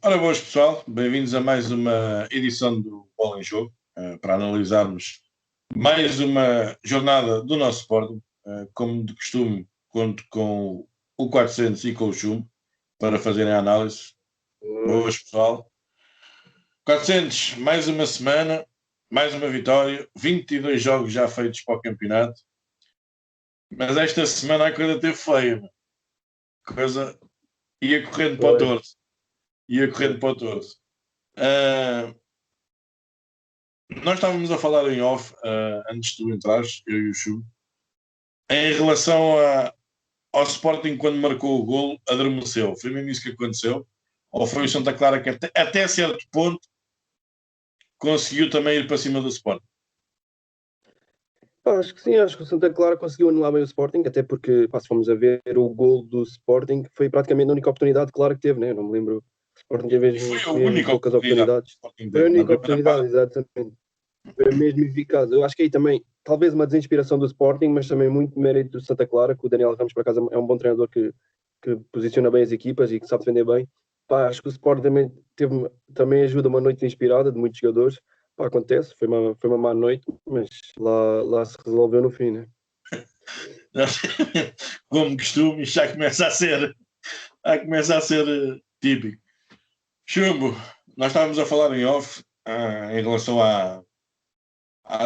Ora, boas pessoal, bem-vindos a mais uma edição do Bola em Jogo, para analisarmos mais uma jornada do nosso Sporting. Como de costume, conto com o 400 e com o Chum para fazerem a análise. Boas pessoal. 400, mais uma semana, mais uma vitória, 22 jogos já feitos para o campeonato, mas esta semana a coisa teve feia. Coisa ia correndo para o torso. Ia correndo para o torso. Nós estávamos a falar em off, antes de tu entrares, eu e o Chu, em relação ao Sporting quando marcou o golo, adormeceu. Foi mesmo isso que aconteceu? Ou foi o Santa Clara que até certo ponto conseguiu também ir para cima do Sporting? Acho que sim, acho que o Santa Clara conseguiu anular bem o Sporting, até porque, se formos a ver o gol do Sporting, foi praticamente a única oportunidade clara que teve, né? Eu não me lembro. O Sporting teve Foi a mesmo única poucas oportunidades. Foi a única oportunidade, exatamente. Foi mesmo eficaz. Eu acho que aí também, talvez uma desinspiração do Sporting, mas também muito mérito do Santa Clara, que o Daniel Ramos, por acaso, é um bom treinador que posiciona bem as equipas e que sabe defender bem. Pá, acho que o Sporting também ajuda uma noite inspirada de muitos jogadores. Pá, acontece, foi uma má noite, mas lá se resolveu no fim, né? Como costume, isto já começa a ser típico. Chumbo, nós estávamos a falar em off, em relação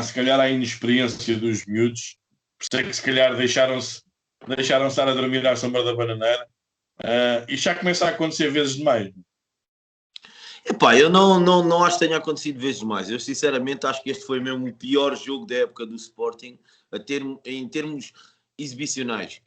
se calhar à inexperiência dos miúdos, por isso é que se calhar deixaram-se estar a dormir à sombra da bananeira, e já começa a acontecer vezes demais. Epá, eu não acho que tenha acontecido vezes mais. Eu sinceramente acho que este foi mesmo o pior jogo da época do Sporting em termos exibicionais.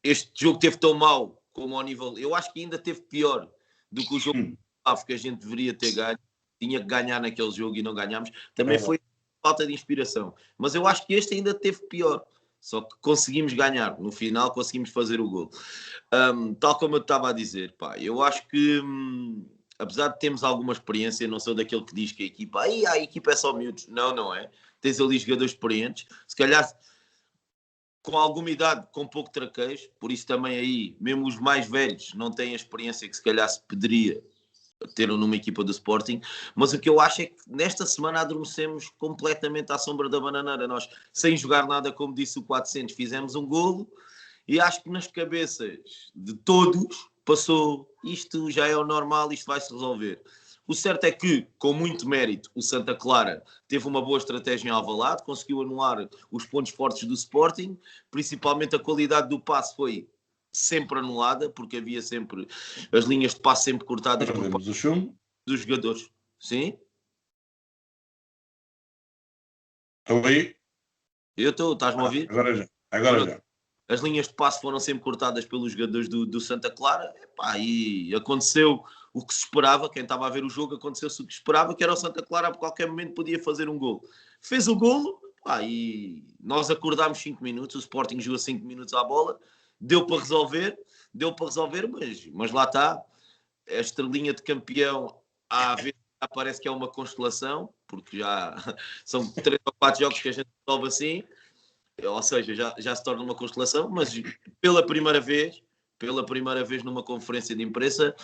Este jogo teve tão mau como ao nível... Eu acho que ainda teve pior do que o jogo que a gente deveria ter ganho. Tinha que ganhar naquele jogo e não ganhámos. Também foi falta de inspiração. Mas eu acho que este ainda teve pior. Só que conseguimos ganhar. No final conseguimos fazer o gol. Tal como eu estava a dizer, pá, eu acho que... apesar de termos alguma experiência, não sou daquele que diz que a equipa é só miúdos. Não é. Tens ali jogadores experientes. Se calhar com alguma idade, com pouco traquejo. Por isso também aí, mesmo os mais velhos não têm a experiência que se calhar se poderia ter numa equipa do Sporting. Mas o que eu acho é que nesta semana adormecemos completamente à sombra da bananeira. Nós, sem jogar nada, como disse o 400, fizemos um golo e acho que nas cabeças de todos passou, isto já é o normal, isto vai se resolver. O certo é que, com muito mérito, o Santa Clara teve uma boa estratégia em Alvalade, conseguiu anular os pontos fortes do Sporting, principalmente a qualidade do passe foi sempre anulada, porque havia sempre as linhas de passe sempre cortadas por parte dos jogadores. Sim? Estou aí? Eu estou, estás-me a ouvir? Agora já. As linhas de passe foram sempre cortadas pelos jogadores do Santa Clara. Epá, e aconteceu o que se esperava. Quem estava a ver o jogo, aconteceu-se o que esperava, que era o Santa Clara, a qualquer momento podia fazer um golo. Fez o golo, e nós acordámos 5 minutos. O Sporting jogou 5 minutos à bola. Deu para resolver, mas lá está. A estrelinha de campeão, às vezes parece que é uma constelação, porque já são 3 ou 4 jogos que a gente resolve assim. Ou seja, já se torna uma constelação, mas pela primeira vez numa conferência de imprensa,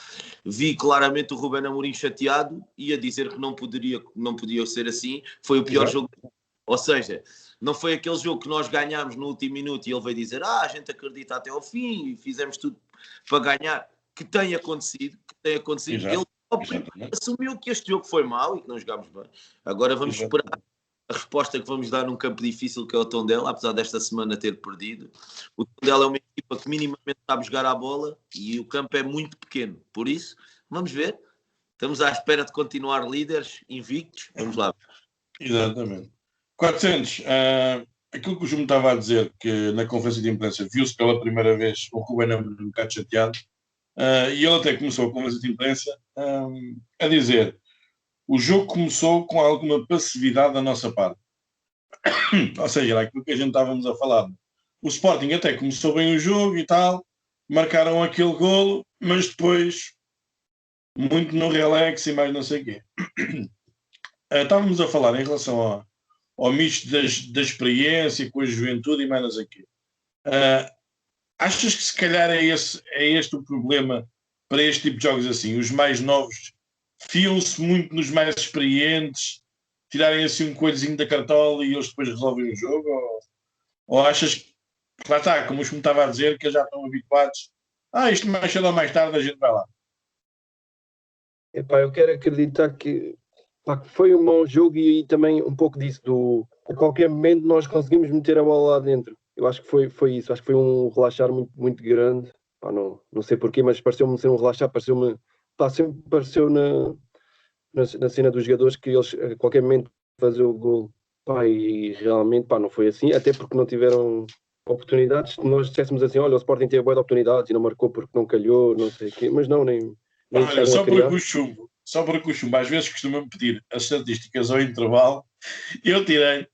vi claramente o Ruben Amorim chateado e a dizer que não podia ser assim. Foi o pior jogo. Ou seja, não foi aquele jogo que nós ganhámos no último minuto e ele veio dizer a gente acredita até ao fim e fizemos tudo para ganhar, que tem acontecido. Ele próprio assumiu que este jogo foi mau e que não jogámos bem. Agora vamos esperar a resposta que vamos dar num campo difícil que é o Tondela, apesar desta semana ter perdido. O Tondela é uma equipa que minimamente sabe jogar à bola e o campo é muito pequeno. Por isso, vamos ver. Estamos à espera de continuar líderes, invictos. Vamos lá. Exatamente. 400. Aquilo que o João estava a dizer, que na conferência de imprensa viu-se pela primeira vez o Ruben um bocado chateado, e ele até começou a conferência de imprensa a dizer: o jogo começou com alguma passividade da nossa parte. Ou seja, era aquilo que a gente estávamos a falar. O Sporting até começou bem o jogo e tal, marcaram aquele golo, mas depois muito no relax e mais não sei o quê. Estávamos a falar em relação ao misto da experiência com a juventude e mais não sei o quê. Achas que se calhar é este o problema para este tipo de jogos assim? Os mais novos fiam-se muito nos mais experientes, tirarem assim um coelhozinho da cartola e eles depois resolvem o jogo? Ou achas que, lá está, como me estava a dizer, que eles já estão habituados, isto mais cedo ou mais tarde a gente vai lá. Epá, eu quero acreditar que, pá, que foi um bom jogo e também um pouco disso, a qualquer momento nós conseguimos meter a bola lá dentro. Eu acho que foi isso, acho que foi um relaxar muito, muito grande. Pá, não sei porquê, mas pareceu-me ser um relaxar, sempre pareceu na cena dos jogadores que eles a qualquer momento fazer o gol. Pá, e realmente, pá, não foi assim, até porque não tiveram oportunidades. Se nós dissessemos assim, olha, o Sporting teve boa de oportunidades e não marcou porque não calhou, não sei o quê, mas não, nem Olha, chegaram a criar. só porque o chumbo às vezes costuma-me pedir as estatísticas ao intervalo, eu tirei.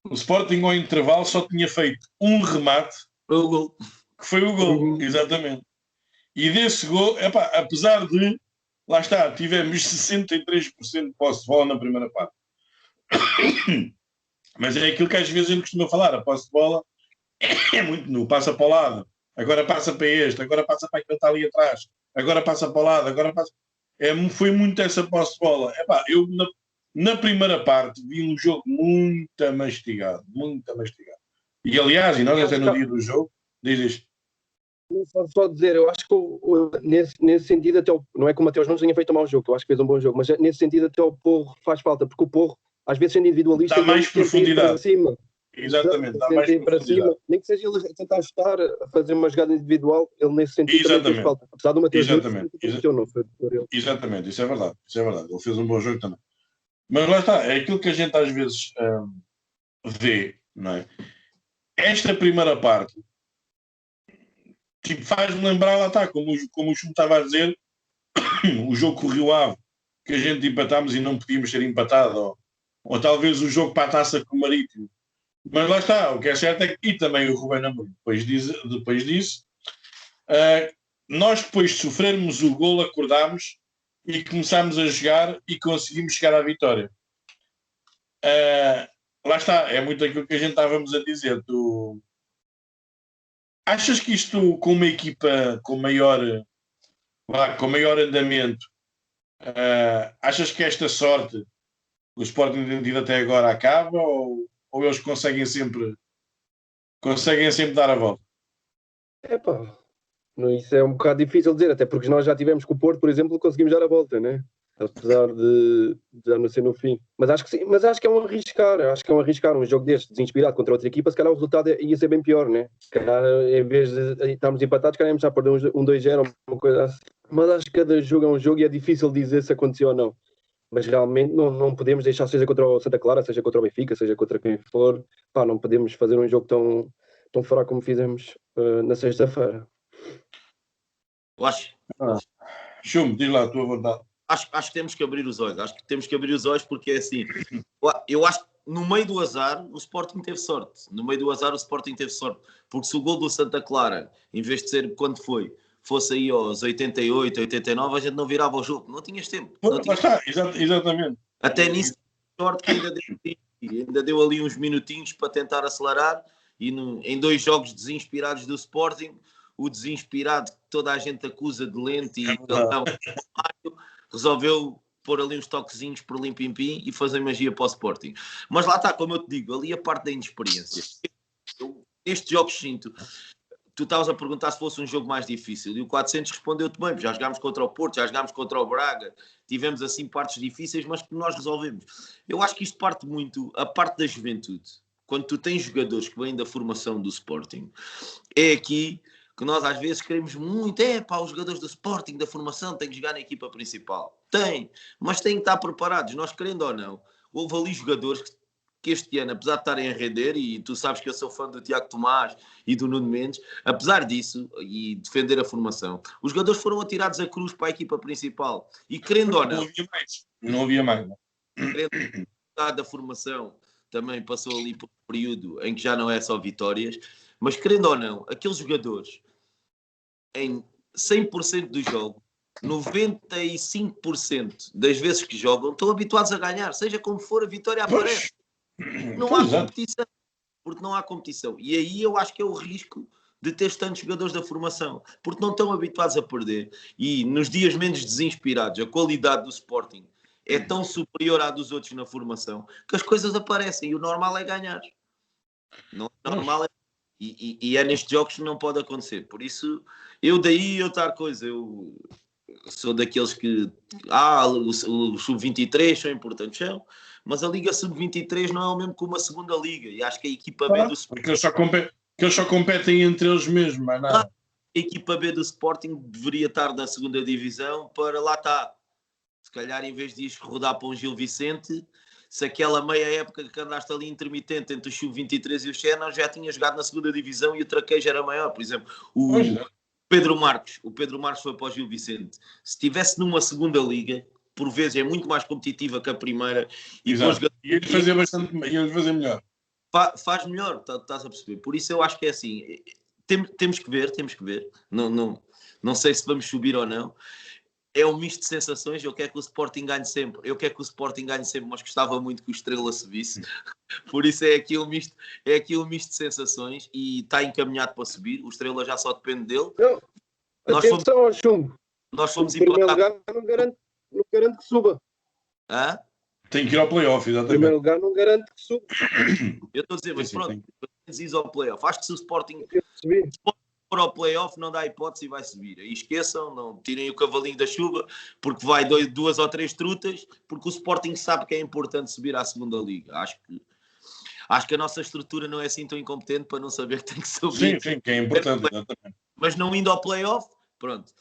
O Sporting ao intervalo só tinha feito um remate, O gol. que foi o gol, exatamente. E desse gol, epá, apesar de, lá está, tivemos 63% de posse de bola na primeira parte. Mas é aquilo que às vezes a gente costuma falar, a posse de bola é muito nu, passa para o lado, agora passa para este, agora passa para aquele que está ali atrás, agora passa para o lado, agora passa... foi muito essa posse de bola. Epá, eu na primeira parte vi um jogo muito mastigado, muito mastigado. E aliás, e nós até no dia do jogo, diz isto. Só dizer, eu acho que nesse sentido, não é que o Mateus Nunes tenha feito um mau jogo, eu acho que fez um bom jogo, mas nesse sentido até o Porro faz falta, porque o Porro, às vezes sendo individualista, dá mais profundidade. Para cima. Exatamente, dá mais profundidade. Para cima, nem que seja ele a tentar chutar, a fazer uma jogada individual, ele nesse sentido também fez falta. Apesar do Mateus Nunes, Exatamente, isso é verdade, ele fez um bom jogo também. Mas lá está, é aquilo que a gente às vezes vê, não é? Esta primeira parte tipo, faz-me lembrar, lá está, como o Chum estava a dizer, o jogo com o Rio Ave, que a gente empatámos e não podíamos ter empatado, ou talvez o jogo para a taça com o Marítimo. Mas lá está, o que é certo é que, e também o Ruben Amorim, depois disso, nós depois de sofrermos o golo, acordámos e começámos a jogar e conseguimos chegar à vitória. Lá está, é muito aquilo que a gente estávamos a dizer. Achas que isto, com uma equipa com maior andamento, achas que esta sorte o Sporting tem tido até agora acaba ou eles conseguem sempre dar a volta? Epá, isso é um bocado difícil de dizer, até porque nós já tivemos com o Porto, por exemplo, conseguimos dar a volta, né? Apesar de já não ser no fim. Mas acho que sim, mas acho que é um arriscar, um jogo deste desinspirado contra outra equipa, se calhar o resultado ia ser bem pior, né? Se calhar, em vez de estarmos empatados, se calhar íamos já perder um 2-0, uma coisa assim. Mas acho que cada jogo é um jogo e é difícil dizer se aconteceu ou não. Mas realmente não podemos deixar, seja contra o Santa Clara, seja contra o Benfica, seja contra quem for, pá, não podemos fazer um jogo tão fraco como fizemos na sexta-feira. Eu acho. Chum, diz lá a tua vontade. Acho que temos que abrir os olhos. Acho que temos que abrir os olhos porque é assim. Eu acho que no meio do azar o Sporting teve sorte. Porque se o gol do Santa Clara, em vez de ser quando fosse aí aos 88, 89, a gente não virava o jogo. Não tinhas tempo. Está, exatamente. Até nisso, sorte que ainda deu ali uns minutinhos para tentar acelerar e em 2 jogos desinspirados do Sporting, o desinspirado que toda a gente acusa de lento e resolveu pôr ali uns toquezinhos por lim-pim-pim e fazer magia para o Sporting. Mas lá está, como eu te digo, ali a parte da inexperiência. Estes jogos sinto... Tu estavas a perguntar se fosse um jogo mais difícil e o 400 respondeu-te bem, já jogámos contra o Porto, já jogámos contra o Braga, tivemos assim partes difíceis, mas que nós resolvemos. Eu acho que isto parte muito, a parte da juventude, quando tu tens jogadores que vêm da formação do Sporting, é aqui que nós às vezes queremos muito, os jogadores do Sporting, da formação, têm que jogar na equipa principal. Mas têm que estar preparados, nós querendo ou não. Houve ali jogadores que este ano, apesar de estarem a render, e tu sabes que eu sou fã do Tiago Tomás e do Nuno Mendes, apesar disso, e defender a formação, os jogadores foram atirados a cruz para a equipa principal. E querendo ou não... Não havia mais. Querendo da formação, também passou ali por um período em que já não é só vitórias, mas querendo ou não, aqueles jogadores, em 100% do jogo, 95% das vezes que jogam, estão habituados a ganhar, seja como for, a vitória aparece. Não há competição, porque não há competição. E aí eu acho que é o risco de ter tantos jogadores da formação, porque não estão habituados a perder. E nos dias menos desinspirados, a qualidade do Sporting é tão superior à dos outros na formação que as coisas aparecem e o normal é ganhar. Não é normal é... E é nestes jogos que não pode acontecer. Por isso, eu outra coisa, eu sou daqueles que o Sub-23 são importantes, mas a Liga Sub-23 não é o mesmo que uma segunda liga, e acho que a equipa B do Sporting... Que eles só competem entre eles mesmos, mas nada. A equipa B do Sporting deveria estar na segunda divisão para lá estar. Se calhar, em vez disso, rodar para um Gil Vicente, se aquela meia época que andaste ali intermitente entre o Sub-23 e o Xena já tinha jogado na segunda divisão e o traquejo era maior. Por exemplo, o Pedro Marques foi para o Gil Vicente. Se estivesse numa segunda liga, por vezes é muito mais competitiva que a primeira. E ele fazia bastante, ele fazia melhor. Faz melhor, estás a perceber? Por isso eu acho que é assim. Temos que ver. Não sei se vamos subir ou não. É um misto de sensações. Eu quero que o Sporting ganhe sempre. Mas gostava muito que o Estrela subisse. Por isso é aqui um misto de sensações e está encaminhado para subir. O Estrela já só depende dele. Atenção ao chumbo. Nós fomos em primeiro lugar, não garante que suba. Hã? Tem que ir ao play-off, exatamente. Em primeiro lugar, não garante que suba. Eu estou a dizer, mas pronto, diz ao play-off. Acho que se o Sporting for ao play-off, não dá hipótese e vai subir. Aí esqueçam, não tirem o cavalinho da chuva, porque vai 2 ou 3 trutas, porque o Sporting sabe que é importante subir à segunda liga. Acho que a nossa estrutura não é assim tão incompetente para não saber que tem que subir. Sim, que é importante, exatamente. Mas não indo ao play-off, pronto.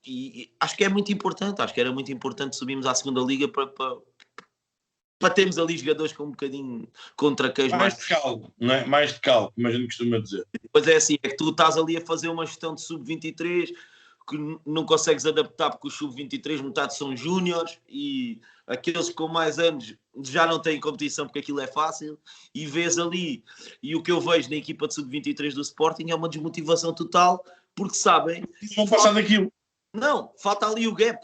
E acho que é muito importante. Acho que era muito importante subirmos à segunda liga para termos ali jogadores com um bocadinho contra-queijo. Mais de caldo, não é? Mais de caldo, como a gente costuma dizer. Pois é assim, é que tu estás ali a fazer uma gestão de sub-23 que não consegues adaptar porque os sub-23 metade são júniores e aqueles com mais anos já não têm competição porque aquilo é fácil e vês ali, e o que eu vejo na equipa de sub-23 do Sporting é uma desmotivação total porque sabem... Vão passar daquilo. Não, falta ali o gap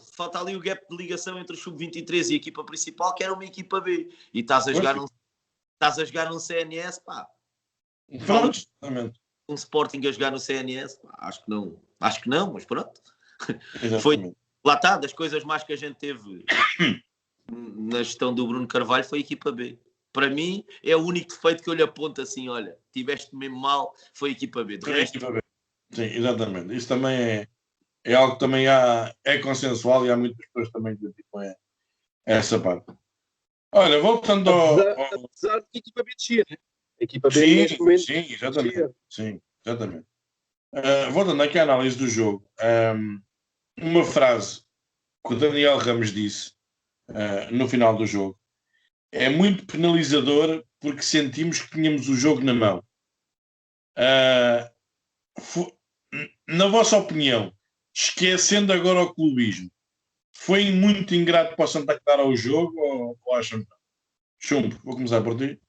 de ligação entre o sub-23 e a equipa principal, que era uma equipa B. E estás a jogar um CNS, pá. Pronto, exatamente. Um Sporting a jogar no CNS, pá, acho que não, mas pronto. Exatamente. Lá está, das coisas mais que a gente teve na gestão do Bruno Carvalho foi a equipa B. Para mim, é o único defeito que eu lhe aponto assim, olha, tiveste mesmo mal, foi a equipa B. De resto... equipa B. Sim, exatamente. Isso também é algo que também é consensual e há muitas pessoas também que tipo, é essa parte. Olha, voltando apesar de que a equipa B descia, né? A equipa B neste momento... Sim, exatamente. Sim, exatamente. Voltando aqui à análise do jogo, uma frase que o Daniel Ramos disse no final do jogo é muito penalizador porque sentimos que tínhamos o jogo na mão. Na vossa opinião, esquecendo agora o clubismo, foi muito ingrato para o Santa Clara ao jogo ou acham que não? Chumbo, vou começar por ti.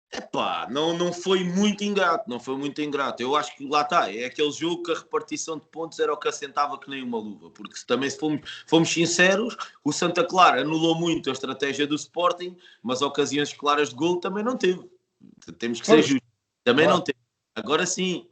Epá, não foi muito ingrato. Eu acho que lá está, é aquele jogo que a repartição de pontos era o que assentava que nem uma luva, porque se fomos sinceros, o Santa Clara anulou muito a estratégia do Sporting, mas ocasiões claras de golo também não teve. Temos que ser justos. Também não teve. Agora sim,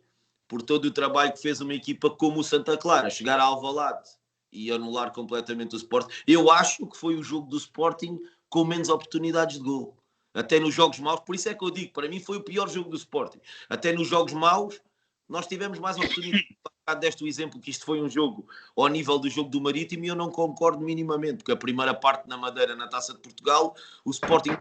por todo o trabalho que fez uma equipa como o Santa Clara, chegar a Alvalade e anular completamente o Sporting, eu acho que foi o jogo do Sporting com menos oportunidades de golo. Até nos jogos maus, por isso é que eu digo, para mim foi o pior jogo do Sporting. Até nos jogos maus, nós tivemos mais oportunidades. Deste o exemplo que isto foi um jogo ao nível do jogo do Marítimo e eu não concordo minimamente, porque a primeira parte na Madeira, na Taça de Portugal, o Sporting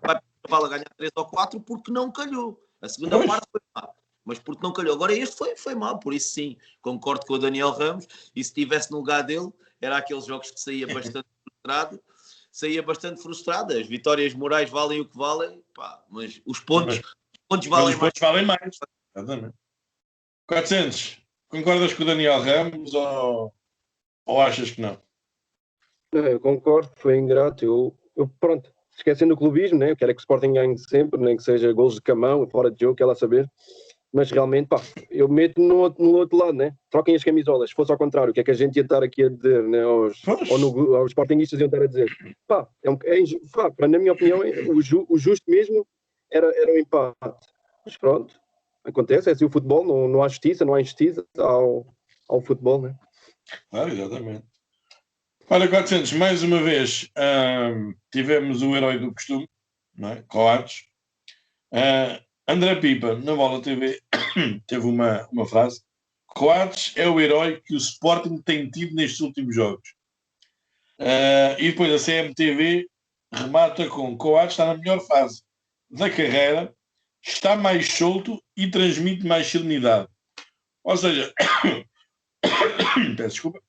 vai ganhar 3 ou 4 porque não calhou. A segunda parte foi má, mas porque não calhou. Agora este foi mau, por isso sim, concordo com o Daniel Ramos, e se estivesse no lugar dele, era aqueles jogos que saía frustrado. As vitórias morais valem o que valem, pá, mas os pontos valem mais. Valem mais. Exatamente. 400, concordas com o Daniel Ramos ou achas que não? Não, eu concordo, foi ingrato. Eu pronto, esquecendo o clubismo, né? Eu quero é que o Sporting ganhe sempre, nem que seja golos de camão, fora de jogo, quer lá saber. Mas realmente, pá, eu meto no outro lado, né? Troquem as camisolas. Se fosse ao contrário, o que é que a gente ia estar aqui a dizer, né? Aos sportinguistas iam estar a dizer. Pá, na minha opinião, o justo mesmo era o empate. Mas pronto, acontece, é assim o futebol, não há justiça, não há injustiça ao futebol, né? Claro, exatamente. Ora, 400, mais uma vez tivemos o herói do costume, não é? Coates. André Pipa, na Bola TV, teve uma frase: Coates é o herói que o Sporting tem tido nestes últimos jogos. E depois a CMTV remata com: Coates está na melhor fase da carreira, está mais solto e transmite mais serenidade. Ou seja, peço desculpa,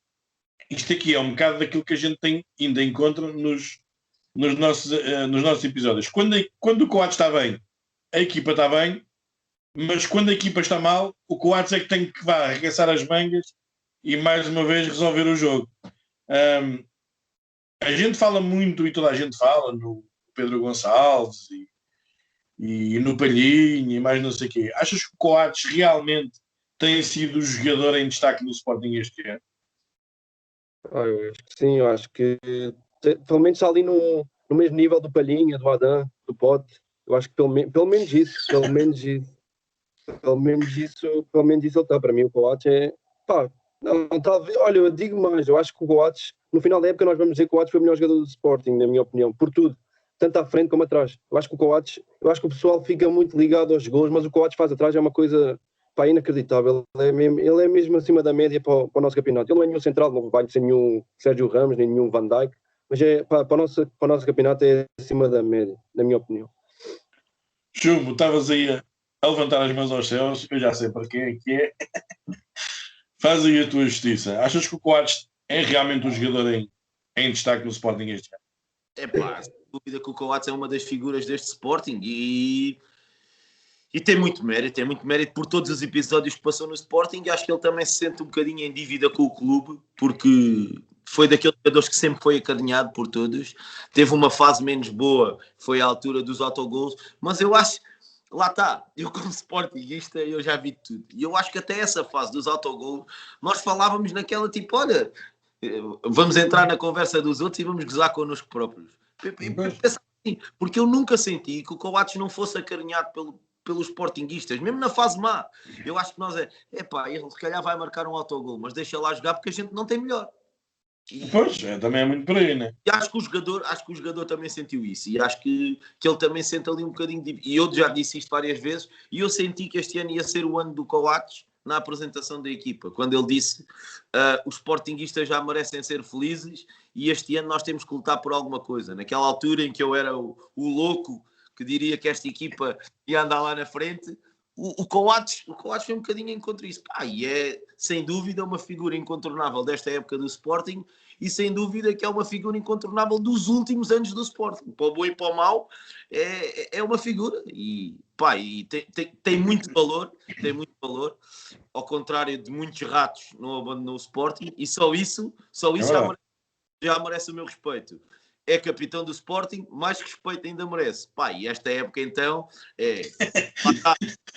isto aqui é um bocado daquilo que a gente tem ainda encontra nos nossos episódios. Quando o Coates está bem, a equipa está bem, mas quando a equipa está mal, o Coates é que tem que arregaçar as mangas e mais uma vez resolver o jogo. A gente fala muito, e toda a gente fala, no Pedro Gonçalves e no Palhinha e mais não sei o quê. Achas que o Coates realmente tem sido o jogador em destaque do Sporting este ano? Eu acho que sim, eu acho que pelo menos está ali no mesmo nível do Palhinha, do Adam, do Pote. Eu acho que pelo menos isso ele está. Para mim o Coates é não, talvez, olha, eu digo mais, eu acho que o Coates, no final da época nós vamos dizer que o Coates foi o melhor jogador do Sporting, na minha opinião, por tudo, tanto à frente como atrás. Eu acho que o pessoal fica muito ligado aos gols, mas o Coates faz atrás é uma coisa inacreditável. Ele é mesmo acima da média para o nosso campeonato. Ele não é nenhum central, não vai ser nenhum Sérgio Ramos, nem nenhum Van Dijk, mas para o nosso campeonato é acima da média, na minha opinião. Chumbo, estavas aí a levantar as mãos aos céus, eu já sei para quem é que é. Faz aí a tua justiça. Achas que o Coates é realmente um jogador em destaque no Sporting este ano? É pá, sem dúvida que o Coates é uma das figuras deste Sporting e tem muito mérito por todos os episódios que passou no Sporting, e acho que ele também se sente um bocadinho em dívida com o clube, porque foi daqueles jogadores que sempre foi acarinhado por todos. Teve uma fase menos boa, foi à altura dos autogols, mas eu acho, lá está, eu como sportinguista, eu já vi tudo, e eu acho que até essa fase dos autogols, nós falávamos naquela tipo, olha, vamos entrar na conversa dos outros e vamos gozar connosco próprios. Porque eu nunca senti que o Coates não fosse acarinhado pelos sportinguistas, mesmo na fase má. Eu acho que nós ele se calhar vai marcar um autogol, mas deixa lá jogar porque a gente não tem melhor. Pois, também é muito por aí, né? E acho que o jogador também sentiu isso, e acho que ele também sente ali um bocadinho de... E eu já disse isto várias vezes, e eu senti que este ano ia ser o ano do Coates na apresentação da equipa, quando ele disse os sportinguistas já merecem ser felizes e este ano nós temos que lutar por alguma coisa. Naquela altura em que eu era o louco que diria que esta equipa ia andar lá na frente, o Coates foi um bocadinho em contra isso. E é, sem dúvida, uma figura incontornável desta época do Sporting e, sem dúvida, que é uma figura incontornável dos últimos anos do Sporting. Para o bom e para o mau, é uma figura e tem muito valor, ao contrário de muitos ratos não abandonam o Sporting, e só isso já merece o meu respeito. É capitão do Sporting, mais respeito ainda merece. E esta época então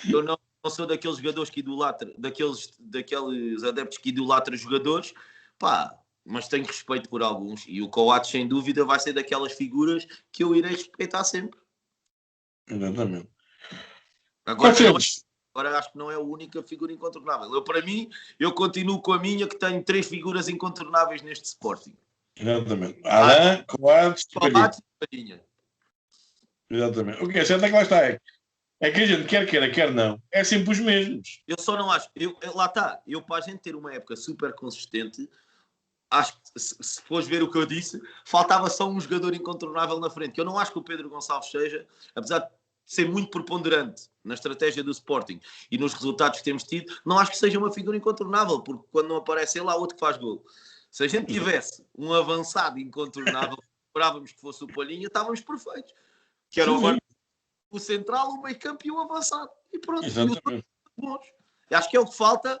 eu não sou daqueles jogadores que idolatram, daqueles adeptos que idolatram jogadores, mas tenho respeito por alguns, e o Coates sem dúvida vai ser daquelas figuras que eu irei respeitar sempre. Exatamente. Agora acho que não é a única figura incontornável. Para mim, eu continuo com a minha, que tenho 3 figuras incontornáveis neste Sporting. Exatamente. Alain, Coates e Palhinha. Exatamente. O que é certo é que lá está. É que a gente quer queira, quer não. É sempre os mesmos. Eu só não acho. Lá está. Eu, para a gente ter uma época super consistente, acho que, se fores ver o que eu disse, faltava só um jogador incontornável na frente. Que eu não acho que o Pedro Gonçalves seja, apesar de ser muito preponderante na estratégia do Sporting e nos resultados que temos tido, não acho que seja uma figura incontornável, porque quando não aparece ele, há outro que faz gol. Se a gente tivesse um avançado incontornável, esperávamos que fosse o Palhinha, estávamos perfeitos. Que era o central, o meio campo e o avançado. E pronto. Bons. Acho que é o que falta.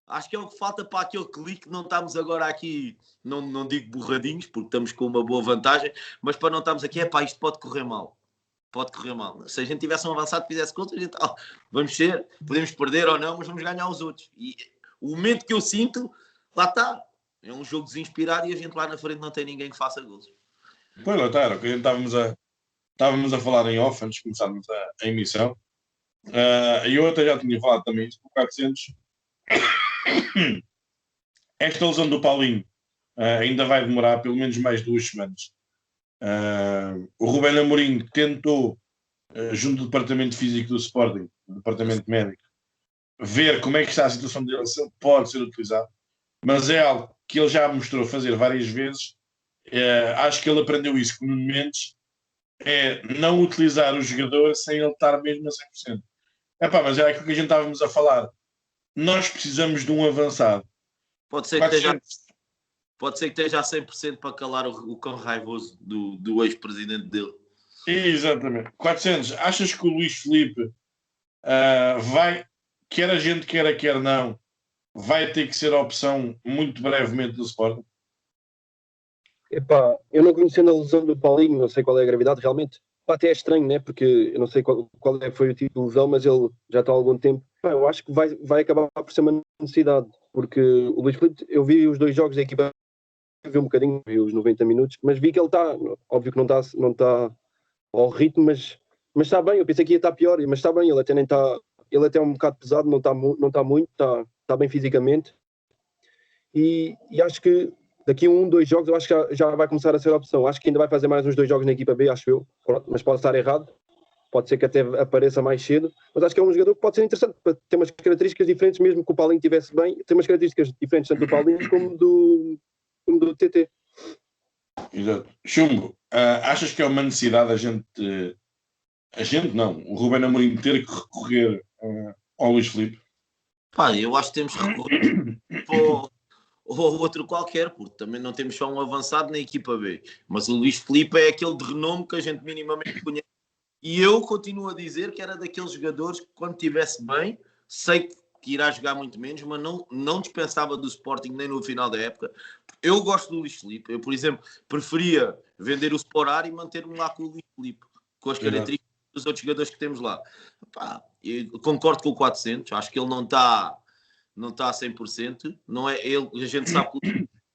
Acho que é o que falta para aquele clique. Não estamos agora aqui, não digo borradinhos, porque estamos com uma boa vantagem, mas para não estarmos aqui, isto pode correr mal. Pode correr mal. Se a gente tivesse um avançado que fizesse conta, a gente, podemos perder ou não, mas vamos ganhar os outros. E o momento que eu sinto, lá está. É um jogo desinspirado e a gente lá na frente não tem ninguém que faça gols. Pois lá está, era o que a gente estávamos a falar em off antes de começarmos a emissão. eu até já tinha falado também isso, por 400. Esta lesão do Paulinho ainda vai demorar pelo menos mais 2 semanas. O Rubén Amorim tentou, junto do departamento físico do Sporting, do departamento médico, ver como é que está a situação dele, se ele pode ser utilizado, mas é algo que ele já mostrou fazer várias vezes. Acho que ele aprendeu isso com o Nuno Mendes, é não utilizar o jogador sem ele estar mesmo a 100%. Mas era aquilo que a gente estávamos a falar. Nós precisamos de um avançado. Pode ser que esteja a 100% para calar o cão raivoso do ex-presidente dele. Exatamente. 400. Achas que o Luís Filipe vai, quer a gente queira, quer não, vai ter que ser a opção muito brevemente do Sporting? Epá, eu não conhecendo a lesão do Paulinho, não sei qual é a gravidade realmente. Até é estranho, né? Porque eu não sei qual foi o tipo de lesão, mas ele já está há algum tempo. Eu acho que vai acabar por ser uma necessidade, porque o Luís Filipe, eu vi os 2 jogos da equipa, vi um bocadinho, vi os 90 minutos, mas vi que ele está, óbvio que não está ao ritmo, mas está bem. Eu pensei que ia estar pior, mas está bem. Ele até nem está, ele até é um bocado pesado, não está muito, está bem fisicamente. E acho que daqui a 2 jogos eu acho que já vai começar a ser a opção. Acho que ainda vai fazer mais uns 2 jogos na equipa B, acho eu. Mas pode estar errado. Pode ser que até apareça mais cedo. Mas acho que é um jogador que pode ser interessante, para ter umas características diferentes, mesmo que o Paulinho estivesse bem. Tem umas características diferentes tanto do Paulinho como do TT. Exato. Chumbo, achas que é uma necessidade a gente não, o Rubén Amorim ter que recorrer ao Luís Filipe? Eu acho que temos que recorrer ou outro qualquer, porque também não temos só um avançado na equipa B. Mas o Luís Filipe é aquele de renome que a gente minimamente conhece. E eu continuo a dizer que era daqueles jogadores que, quando estivesse bem, sei que irá jogar muito menos, mas não dispensava do Sporting nem no final da época. Eu gosto do Luís Filipe. Eu, por exemplo, preferia vender o Sporar e manter-me lá com o Luís Filipe, com as características dos outros jogadores que temos lá. Eu concordo com o 400, acho que ele não está a 100%. Não é ele, a gente sabe que o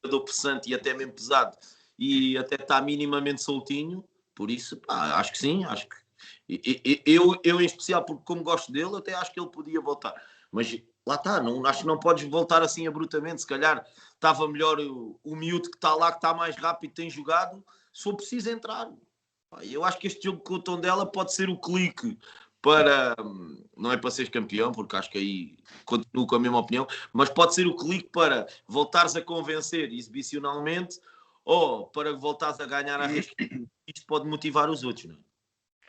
jogador pesante e até mesmo pesado e até está minimamente soltinho. Por isso, acho que sim, acho que eu em especial, porque como gosto dele, até acho que ele podia voltar. Mas lá está, acho que não podes voltar assim abruptamente. Se calhar estava melhor o miúdo que está lá, que está mais rápido, tem jogado, se for preciso entrar. Eu acho que este jogo com o Tondela pode ser o clique para, não é para seres campeão, porque acho que aí continuo com a mesma opinião, mas pode ser o clique para voltares a convencer exibicionalmente ou para voltares a ganhar a risca. Isto pode motivar os outros, não é?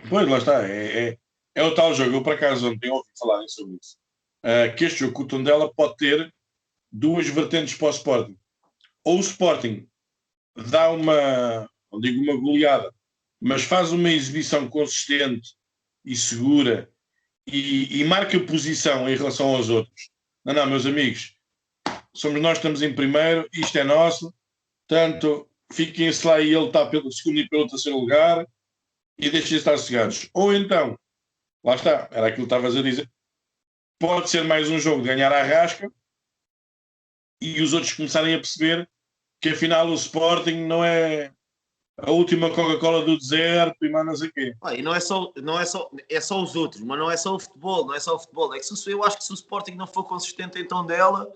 Pois, lá está. É o tal jogo. Eu, por acaso, ontem ouvi falar sobre isso. Que este jogo com o Tondela pode ter 2 vertentes para o Sporting. Ou o Sporting dá não digo uma goleada, mas faz uma exibição consistente e segura e marca posição em relação aos outros. Não, meus amigos, somos nós que estamos em primeiro, isto é nosso, portanto, fiquem-se lá e ele está pelo segundo e pelo terceiro lugar e deixem-se estar cegados. Ou então, lá está, era aquilo que estavas a dizer, pode ser mais um jogo de ganhar à rasca e os outros começarem a perceber que afinal o Sporting não é a última Coca-Cola do deserto e mais não sei o quê. E é só os outros, mas não é só o futebol. É que eu acho que se o Sporting não for consistente em Tondela,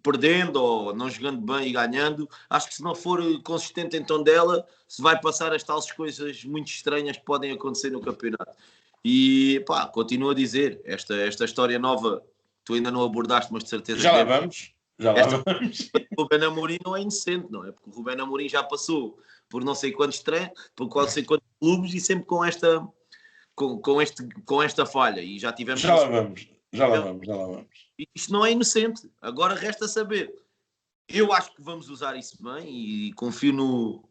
perdendo ou não jogando bem e ganhando, acho que se não for consistente em Tondela, se vai passar as tais coisas muito estranhas que podem acontecer no campeonato. E continuo a dizer, esta história nova, tu ainda não abordaste, mas de certeza já lá vamos. O Rubén Amorim não é inocente, não é? Porque o Rubén Amorim já passou por não sei quantos treinos, por não sei quantos clubes e sempre com esta falha. E já tivemos. Já lá vamos. Isto não é inocente. Agora resta saber. Eu acho que vamos usar isso bem e confio no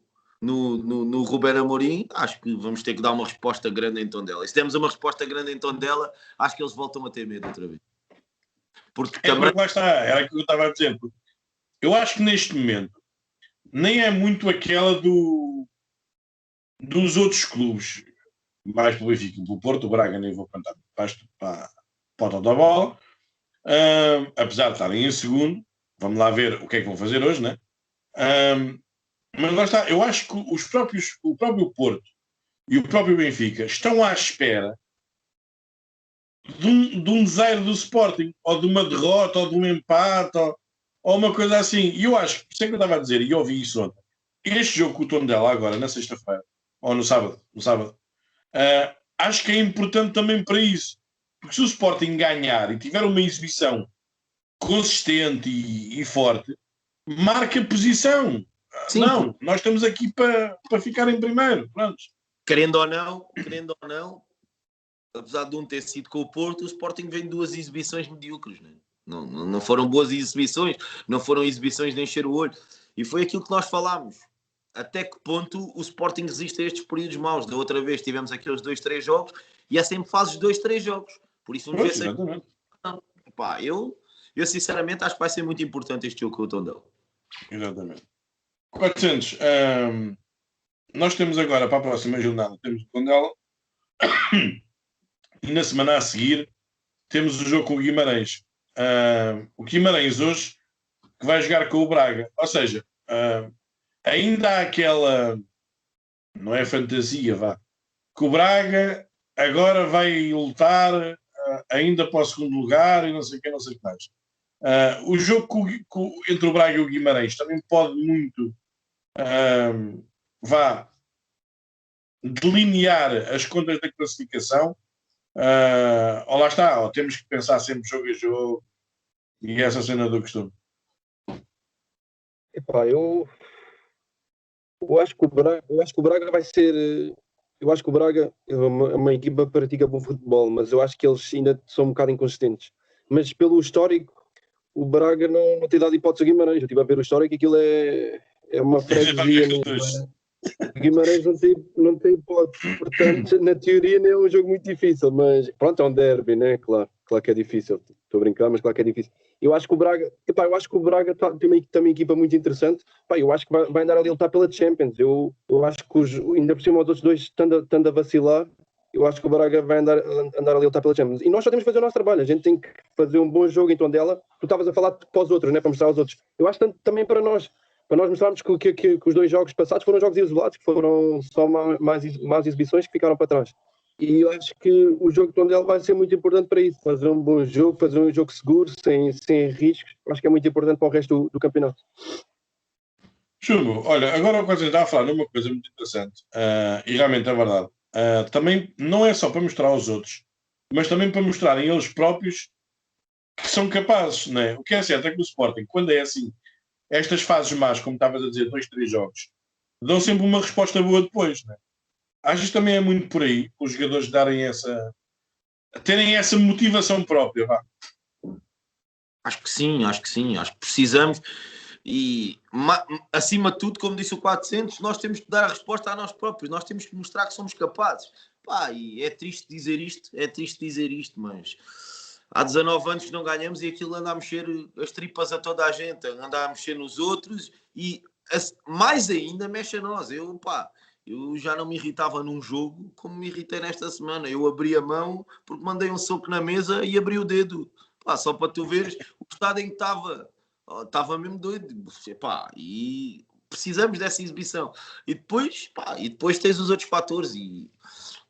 Rubén Amorim. Acho que vamos ter que dar uma resposta grande em Tondela. E se demos uma resposta grande em Tondela, acho que eles voltam a ter medo outra vez. Porque também... lá está, era aquilo que eu estava a dizer. Eu acho que neste momento nem é muito aquela dos outros clubes, mais pelo Benfica, pelo Porto, o Braga, nem vou contar para a da bola, apesar de estarem em segundo. Vamos lá ver o que é que vão fazer hoje, né? Mas lá está, eu acho que o próprio Porto e o próprio Benfica estão à espera de um zero do Sporting, ou de uma derrota, ou de um empate, ou uma coisa assim. E eu acho, por isso é que eu estava a dizer, e eu ouvi isso ontem, este jogo com o Tondela agora, na sexta-feira, ou no sábado, acho que é importante também para isso. Porque se o Sporting ganhar e tiver uma exibição consistente e forte, marca posição. Sim. Não, nós estamos aqui para ficar em primeiro. Pronto. Querendo ou não, apesar de um ter sido com o Porto, o Sporting vem de 2 exibições medíocres. Né? Não foram boas exibições, não foram exibições de encher o olho. E foi aquilo que nós falámos. Até que ponto o Sporting resiste a estes períodos maus? Da outra vez tivemos aqueles 2-3 jogos e é sempre fases de 2-3 jogos. Por isso vamos ver se... Pá, eu sinceramente acho que vai ser muito importante este jogo com o Tondela. Exatamente. 400. Nós temos agora, para a próxima jornada, temos o Tondela. E na semana a seguir temos o jogo com o Guimarães. O Guimarães hoje que vai jogar com o Braga. Ou seja, ainda há aquela... Não é fantasia, vá. Que o Braga agora vai lutar ainda para o segundo lugar e não sei o que mais. O jogo entre o Braga e o Guimarães também pode muito delinear as contas da classificação. Ou lá está, temos que pensar sempre jogo a jogo e essa cena do costume. Epá, eu acho que o Braga vai ser... Eu acho que o Braga é uma equipa que pratica bom futebol, mas eu acho que eles ainda são um bocado inconsistentes. Mas pelo histórico, o Braga não tem dado hipótese a Guimarães. Eu estive a ver o histórico e aquilo é uma freguesia. O Guimarães não tem hipótese. Portanto, na teoria não é um jogo muito difícil, mas pronto, é um derby, né? Claro que é difícil. Estou a brincar, mas claro que é difícil. Eu acho que o Braga tem uma equipa muito interessante. Eu acho que vai andar ali a lutar pela Champions. Eu acho que ainda por cima os outros dois estando a vacilar, eu acho que o Braga vai andar ali a lutar pela Champions. E nós só temos que fazer o nosso trabalho. A gente tem que fazer um bom jogo em Tondela. Tu estavas a falar para os outros, né? Para mostrar aos outros. Eu acho que também para nós mostrarmos que os 2 jogos passados foram jogos isolados, que foram só más exibições que ficaram para trás. E eu acho que o jogo de Tondela vai ser muito importante para isso. Fazer um bom jogo, fazer um jogo seguro, sem riscos. Acho que é muito importante para o resto do campeonato. Chumbo, olha, agora o que você está a falar é uma coisa muito interessante. E realmente é verdade. Também não é só para mostrar aos outros, mas também para mostrarem eles próprios que são capazes, não é? O que é certo é que o Sporting, quando é assim, estas fases más, como estavas a dizer, 2, 3 jogos, dão sempre uma resposta boa depois, não é? Achas que também é muito por aí os jogadores terem essa motivação própria, vá? Acho que sim. Acho que precisamos e, acima de tudo, como disse o 400, nós temos que dar a resposta a nós próprios. Nós temos que mostrar que somos capazes. E é triste dizer isto, mas há 19 anos que não ganhamos e aquilo anda a mexer as tripas a toda a gente, anda a mexer nos outros e mais ainda mexe a nós. Eu já não me irritava num jogo como me irritei nesta semana. Eu abri a mão porque mandei um soco na mesa e abri o dedo. Só para tu veres o estado em que estava. Estava mesmo doido. E precisamos dessa exibição. E depois tens os outros fatores. E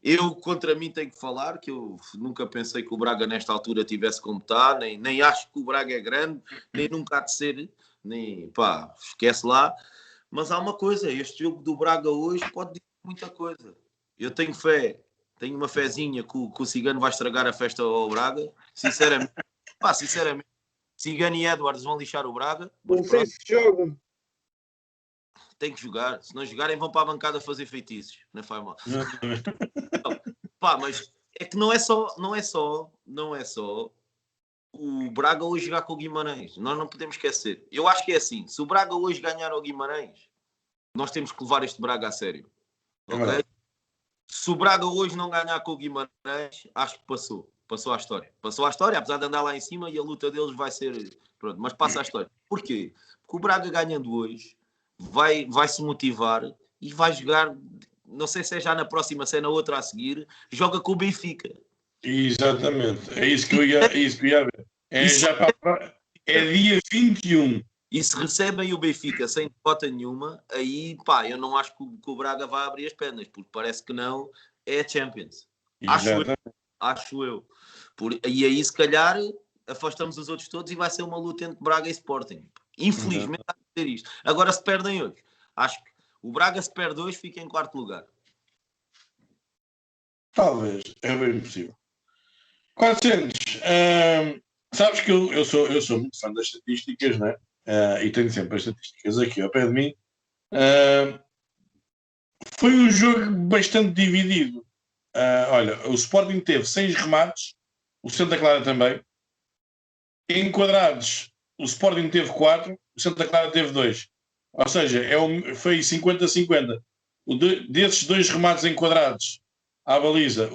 eu, contra mim, tenho que falar que eu nunca pensei que o Braga, nesta altura, tivesse como está. Nem acho que o Braga é grande, nem nunca há de ser. Esquece lá. Mas há uma coisa, este jogo do Braga hoje pode dizer muita coisa. Eu tenho fé, tenho uma fezinha que o Cigano vai estragar a festa ao Braga. Sinceramente, Cigano e Edwards vão lixar o Braga. Não sei se jogam. Tem que jogar. Se não jogarem, vão para a bancada fazer feitiços. Não faz mal. Mas é que não é só o Braga hoje jogar com o Guimarães. Nós não podemos esquecer. Eu acho que é assim. Se o Braga hoje ganhar ao Guimarães, nós temos que levar este Braga a sério. Ok? Se o Braga hoje não ganhar com o Guimarães, acho que passou. Passou a história. Passou a história, apesar de andar lá em cima e a luta deles vai ser... Pronto, mas passa a história. Porquê? Porque o Braga ganhando hoje vai se motivar e vai jogar... Não sei se é já na próxima, se é na outra a seguir, joga com o Benfica. Exatamente. É isso que eu ia ver. É dia 21. E se recebem o Benfica sem derrota nenhuma, aí, eu não acho que o Braga vai abrir as pernas, porque parece que não é a Champions. acho eu. E aí, se calhar, afastamos os outros todos e vai ser uma luta entre Braga e Sporting. Infelizmente, vai ser isto. Agora, se perdem hoje, acho que o Braga, se perde hoje, fica em quarto lugar. Talvez, é bem possível. 400. Sabes que eu sou muito fã das estatísticas, né? E tenho sempre as estatísticas aqui ao pé de mim. Foi um jogo bastante dividido. Olha, o Sporting teve 6 remates, o Santa Clara também. Enquadrados, o Sporting teve 4, o Santa Clara teve 2. Ou seja, foi 50-50. Desses 2 remates enquadrados à baliza,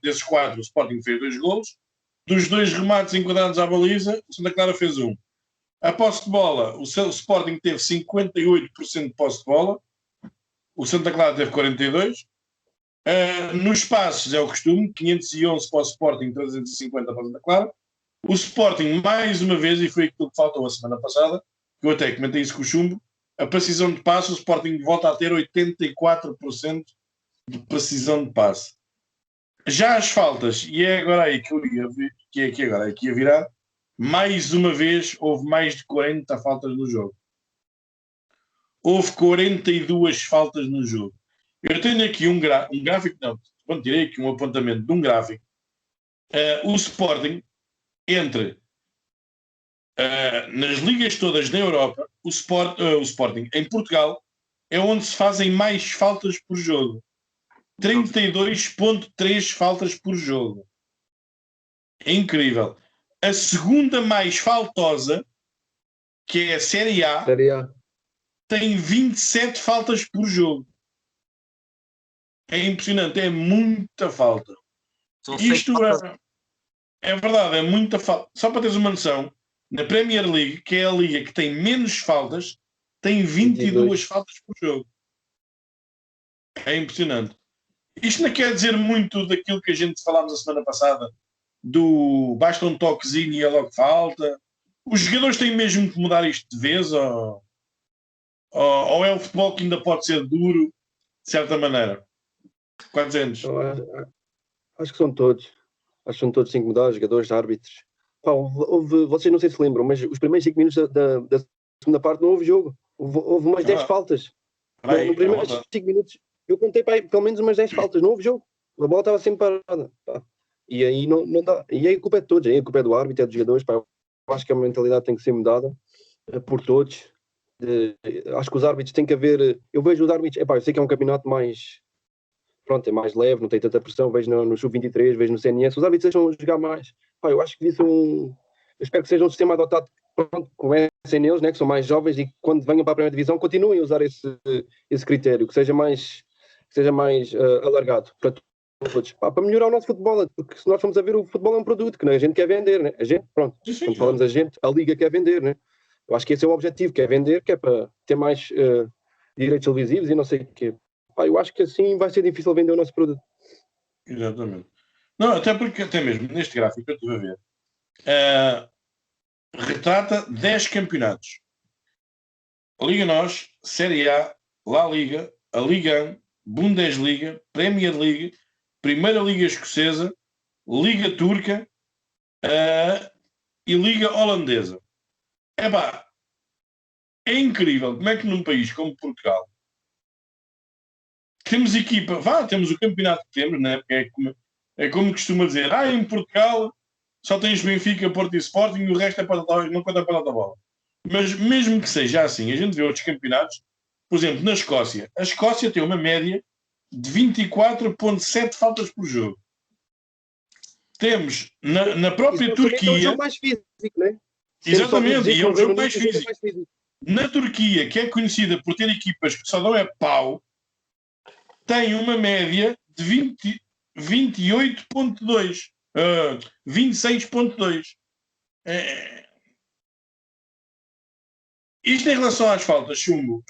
desses 4, o Sporting fez 2 golos. Dos 2 remates enquadrados à baliza, o Santa Clara fez 1. A posse de bola, o Sporting teve 58% de posse de bola, o Santa Clara teve 42%. Nos passos é o costume, 511 para o Sporting, 350 para o Santa Clara. O Sporting, mais uma vez, e foi aquilo que faltou a semana passada, que eu até comentei isso com o Chumbo, a precisão de passe, o Sporting volta a ter 84% de precisão de passe. Já as faltas, e é agora aí que eu ia ver, que ia virar, mais uma vez houve mais de 40 faltas no jogo. Houve 42 faltas no jogo. Eu tenho aqui um gráfico, não, tirei aqui um apontamento de um gráfico. O Sporting, nas ligas todas na Europa, o Sporting em Portugal é onde se fazem mais faltas por jogo. 32,3 faltas por jogo. É incrível. A segunda mais faltosa, que é a Série A, tem 27 faltas por jogo. É impressionante, é muita falta. Isto é verdade, é muita falta. Só para teres uma noção, na Premier League, que é a liga que tem menos faltas, tem 22 faltas por jogo. É impressionante. Isto não quer dizer muito daquilo que a gente falámos a semana passada, do basta um toquezinho e é logo falta. Os jogadores têm mesmo que mudar isto de vez, ou é o futebol que ainda pode ser duro, de certa maneira? Quantos anos? Acho que são todos. Acho que são todos 5 mudar, jogadores, árbitros. Vocês não sei se lembram, mas os primeiros 5 minutos da segunda parte não houve jogo. Houve umas 10 faltas. Nos primeiros 5 minutos, eu contei pelo menos umas 10 faltas. Não houve jogo. A bola estava sempre parada. E aí não dá. E aí a culpa é de todos. Aí a culpa é do árbitro, é dos jogadores. Eu acho que a mentalidade tem que ser mudada por todos. Acho que os árbitros têm que haver. Eu vejo os árbitros. Eu sei que é um campeonato mais. Pronto, é mais leve, não tem tanta pressão. Vejo no Sub-23, vejo no CNS. Os árbitros deixam jogar mais. Eu acho que isso é eu espero que seja um sistema adotado. Pronto, comecem neles, né, que são mais jovens e quando venham para a primeira divisão continuem a usar esse critério, que seja mais alargado para todos. Para melhorar o nosso futebol, porque se nós formos a ver, o futebol é um produto que a gente quer vender, né? A gente, pronto, quando falamos a Liga quer vender, né? Eu acho que esse é o objetivo, quer vender, que é para ter mais direitos televisivos e não sei o quê. Eu acho que assim vai ser difícil vender o nosso produto. Exatamente. Não, até porque, até mesmo neste gráfico que eu estive a ver, retrata 10 campeonatos. Liga NOS, Série A, La Liga, a Liga 1, Bundesliga, Premier League, Primeira Liga Escocesa, Liga Turca e Liga Holandesa. É incrível como é que num país como Portugal temos equipa, temos o campeonato que temos, né? É como costuma dizer, em Portugal só tens Benfica, Porto e Sporting e o resto não conta para a bola. Mas mesmo que seja assim, a gente vê outros campeonatos, por exemplo, na Escócia. A Escócia tem uma média de 24,7 faltas por jogo. Temos na própria Turquia... É um jogo mais físico, né? Exatamente, e é um jogo mais físico. Na Turquia, que é conhecida por ter equipas que só dão pau, tem uma média de 28,2. 26,2. Isto em relação às faltas, Chumbo,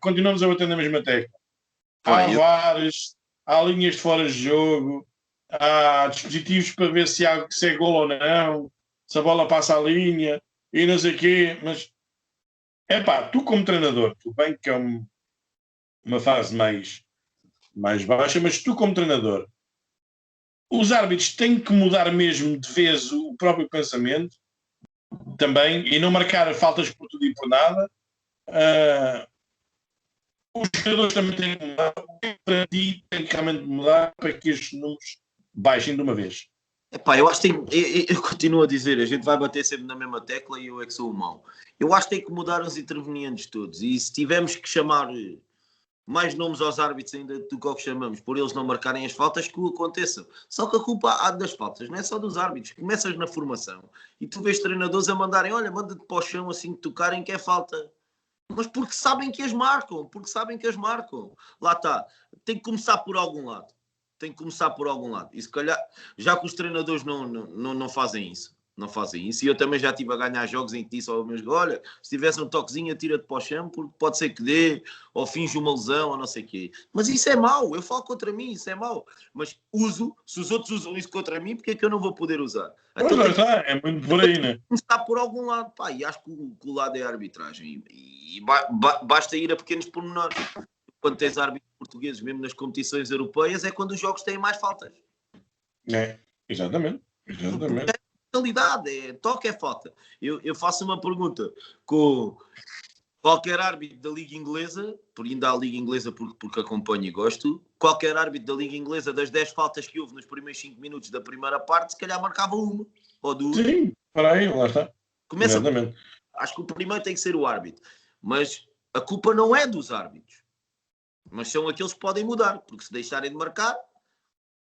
continuamos a bater na mesma tecla. Há VARs, há linhas de fora de jogo, há dispositivos para ver se é gol ou não, se a bola passa a linha e não sei o quê, mas tu como treinador, tudo bem que é uma fase mais baixa, mas tu como treinador, os árbitros têm que mudar mesmo de vez o próprio pensamento também e não marcar faltas por tudo e por nada. Os jogadores também têm que mudar. O que é para ti tem que realmente mudar para que estes números baixem de uma vez? Epá, eu acho que eu continuo a dizer, a gente vai bater sempre na mesma tecla e eu é que sou o mau. Eu acho que tem que mudar os intervenientes todos. E se tivermos que chamar mais nomes aos árbitros ainda do que o que chamamos, por eles não marcarem as faltas, que o aconteça. Só que a culpa há das faltas, não é só dos árbitros. Começas na formação e tu vês treinadores a mandarem, olha, manda-te para o chão assim que tocarem que é falta. Mas porque sabem que as marcam, Lá está. Tem que começar por algum lado. E se calhar, já que os treinadores não fazem isso. E eu também já estive a ganhar jogos em que disse ao meus, olha, se tivesse um toquezinho, atira-te para o chão, porque pode ser que dê, ou finge uma lesão, ou não sei o quê. Mas isso é mau, eu falo contra mim, isso é mau. Mas se os outros usam isso contra mim, porque é que eu não vou poder usar? Então, é muito por aí, né? Começar por algum lado, pá, e acho que o lado é a arbitragem. E basta ir a pequenos pormenores. Quando tens árbitros portugueses, mesmo nas competições europeias, é quando os jogos têm mais faltas. É, exatamente. Realidade, toque é falta. Eu faço uma pergunta com qualquer árbitro da Liga Inglesa, por ainda à Liga Inglesa porque acompanho e gosto, qualquer árbitro da Liga Inglesa, das 10 faltas que houve nos primeiros 5 minutos da primeira parte, se calhar marcava uma ou duas. Sim, para aí, lá está. Começa. Acho que o primeiro tem que ser o árbitro. Mas a culpa não é dos árbitros. Mas são aqueles que podem mudar. Porque se deixarem de marcar,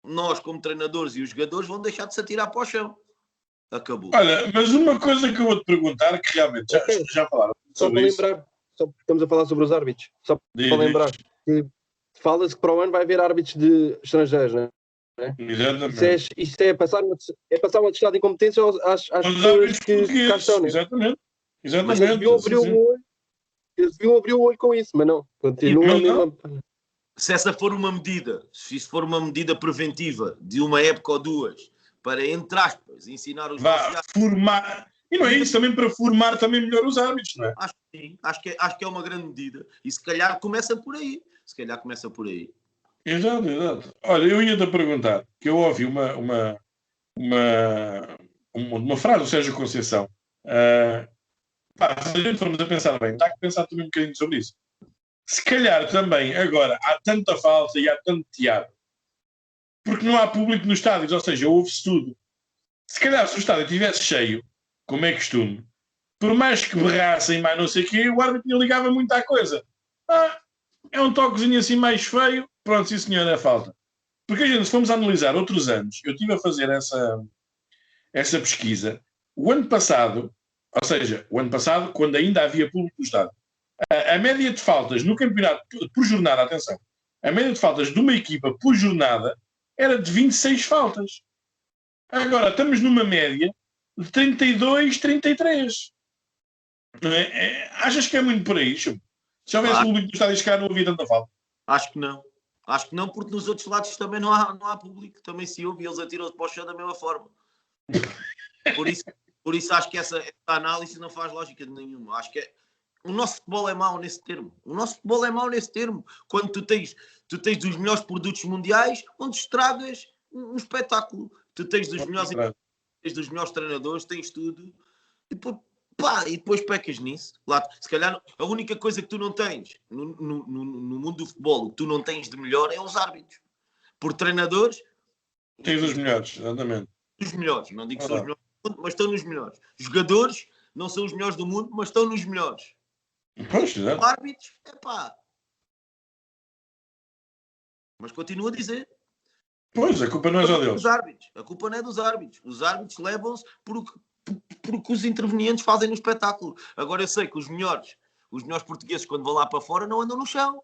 nós como treinadores e os jogadores vão deixar de se atirar para o chão. Acabou. Olha, mas uma coisa que eu vou-te perguntar, que realmente já falaram sobre isso. Lembrar, só estamos a falar sobre os árbitros. Só para lembrar que fala-se que para o ano vai haver árbitros de estrangeiros, não é? Exatamente. Isso é passar uma atestado de incompetência às pessoas que cá estão, né? Exatamente. Mas eles deviam abrir o olho com isso, mas não. Continua mesmo. Se essa for uma medida, se isso for uma medida preventiva de uma época ou duas, para, entre aspas, ensinar os formar. E não é isso, também para formar também melhor os árbitros, não é? Acho que sim. Acho que é uma grande medida. E se calhar começa por aí. Exato. Olha, eu ia-te perguntar, que eu ouvi uma frase do Sérgio Conceição. Se a gente formos a pensar bem, dá que pensar também um bocadinho sobre isso. Se calhar também agora há tanta falta e há tanto teatro porque não há público nos estádios, ou seja, ouve-se tudo. Se calhar se o estádio estivesse cheio, como é costume, por mais que berrassem mais não sei o quê, o árbitro não ligava muito à coisa. É um toquezinho assim mais feio, pronto, sim senhor, é falta. Porque a gente, se formos a analisar outros anos, eu estive a fazer essa pesquisa, o ano passado, quando ainda havia público no estádio, a média de faltas no campeonato, por jornada, atenção, a média de faltas de uma equipa por jornada era de 26 faltas. Agora, estamos numa média de 32, 33. Não é? Achas que é muito por aí, Chup? Se houvesse público no estádio, se calhar não havia tanta falta. Acho que não, porque nos outros lados também não há público. Também se ouve e eles atiram-se para o chão da mesma forma. Por isso acho que essa análise não faz lógica nenhuma. Acho que o nosso futebol é mau nesse termo. Quando tu tens os melhores produtos mundiais, onde estragas um espetáculo. Tu tens dos melhores treinadores, tens tudo. E depois pecas nisso. Se calhar a única coisa que tu não tens no mundo do futebol, o que tu não tens de melhor é os árbitros. Por treinadores... Tens os melhores, exatamente. Os melhores, não digo que são os melhores do mundo, mas estão nos melhores. Os jogadores não são os melhores do mundo, mas estão nos melhores. Pois, é. Os árbitros, Mas continuo a dizer. Pois, a culpa não é só deles. A culpa não é dos árbitros. Os árbitros levam-se porque os intervenientes fazem no espetáculo. Agora eu sei que os melhores portugueses, quando vão lá para fora, não andam no chão.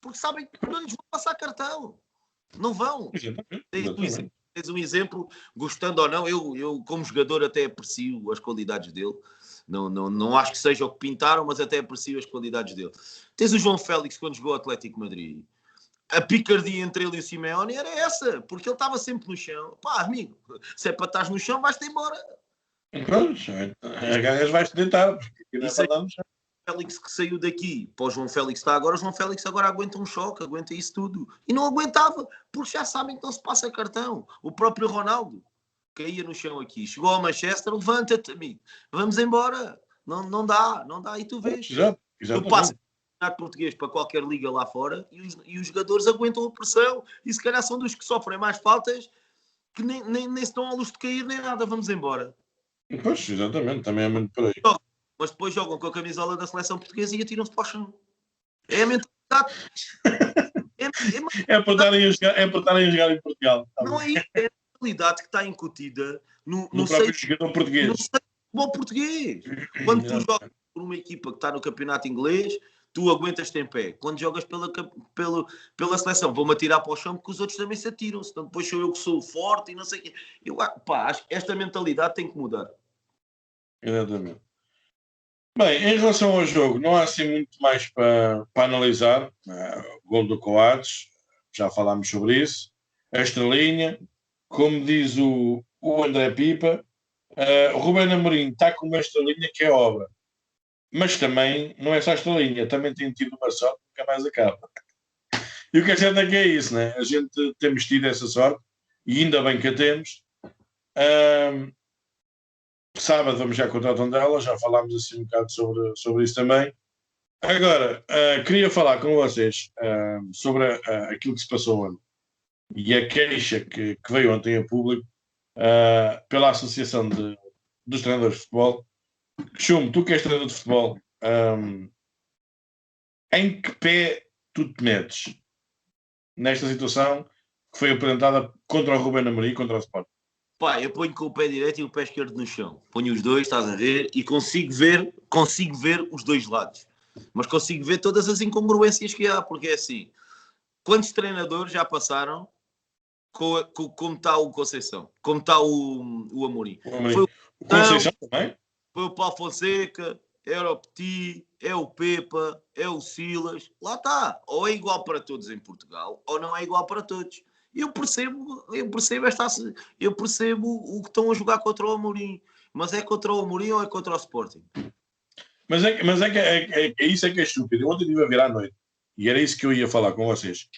Porque sabem que não lhes vão passar cartão. Não vão. Tens um exemplo, gostando ou não, eu como jogador até aprecio as qualidades dele. Não acho que seja o que pintaram, mas até aprecio as qualidades dele. Tens o João Félix quando jogou Atlético Madrid. A picardia entre ele e o Simeone era essa, porque ele estava sempre no chão. Amigo, se é para estar no chão, vais-te embora. Pois, agarras vais-te deitar, porque não é para andar no chão. Félix que saiu daqui para o João Félix está agora, o João Félix agora aguenta um choque, aguenta isso tudo. E não aguentava, porque já sabem que não se passa cartão. O próprio Ronaldo caía no chão aqui, chegou ao Manchester, levanta-te, amigo, vamos embora. Não dá. E tu vês. Tu passas o campeonato português para qualquer liga lá fora e os jogadores aguentam a pressão e se calhar são dos que sofrem mais faltas que nem se estão à luz de cair nem nada, vamos embora. Pois, exatamente, também é muito por aí. Mas depois jogam com a camisola da seleção portuguesa e atiram-se para o chão. É a mentalidade. É para estarem a jogar em Portugal. Não é isso, é a mentalidade que está incutida no próprio jogador português. No futebol português. Quando tu jogas por uma equipa que está no campeonato inglês, tu aguentas-te em pé. Quando jogas pela seleção, vou-me atirar para o chão porque os outros também se atiram. Senão depois sou eu que sou forte e não sei o quê. Acho que esta mentalidade tem que mudar. Exatamente. Bem, em relação ao jogo, não há assim muito mais para analisar. O gol do Coates, já falámos sobre isso. Esta linha, como diz o André Pipa, o Ruben Amorim está com esta linha que é obra. Mas também não é só esta linha, também tem tido uma sorte que nunca mais acaba. E o que é certo é que é isso, né? A gente temos tido essa sorte, e ainda bem que a temos. Sábado vamos já contra a Tondela, já falámos assim um bocado sobre isso também. Agora, queria falar com vocês sobre aquilo que se passou ontem e a queixa que veio ontem a público pela Associação dos Treinadores de Futebol. Chum, tu que és treinador de futebol, em que pé tu te metes nesta situação que foi apresentada contra o Ruben Amorim e contra o Sport? Eu ponho com o pé direito e o pé esquerdo no chão. Ponho os dois, estás a ver, e consigo ver os dois lados. Mas consigo ver todas as incongruências que há, porque é assim, quantos treinadores já passaram como está o Conceição? Como está o Amorim? Foi o Conceição também? Foi o Paulo Fonseca, era o Petit, é o Pepa, é o Silas. Lá está. Ou é igual para todos em Portugal, ou não é igual para todos. Eu percebo o que estão a jogar contra o Amorim. Mas é contra o Amorim ou é contra o Sporting? Mas isso é que é estúpido. Ontem estive a ver à noite e era isso que eu ia falar com vocês.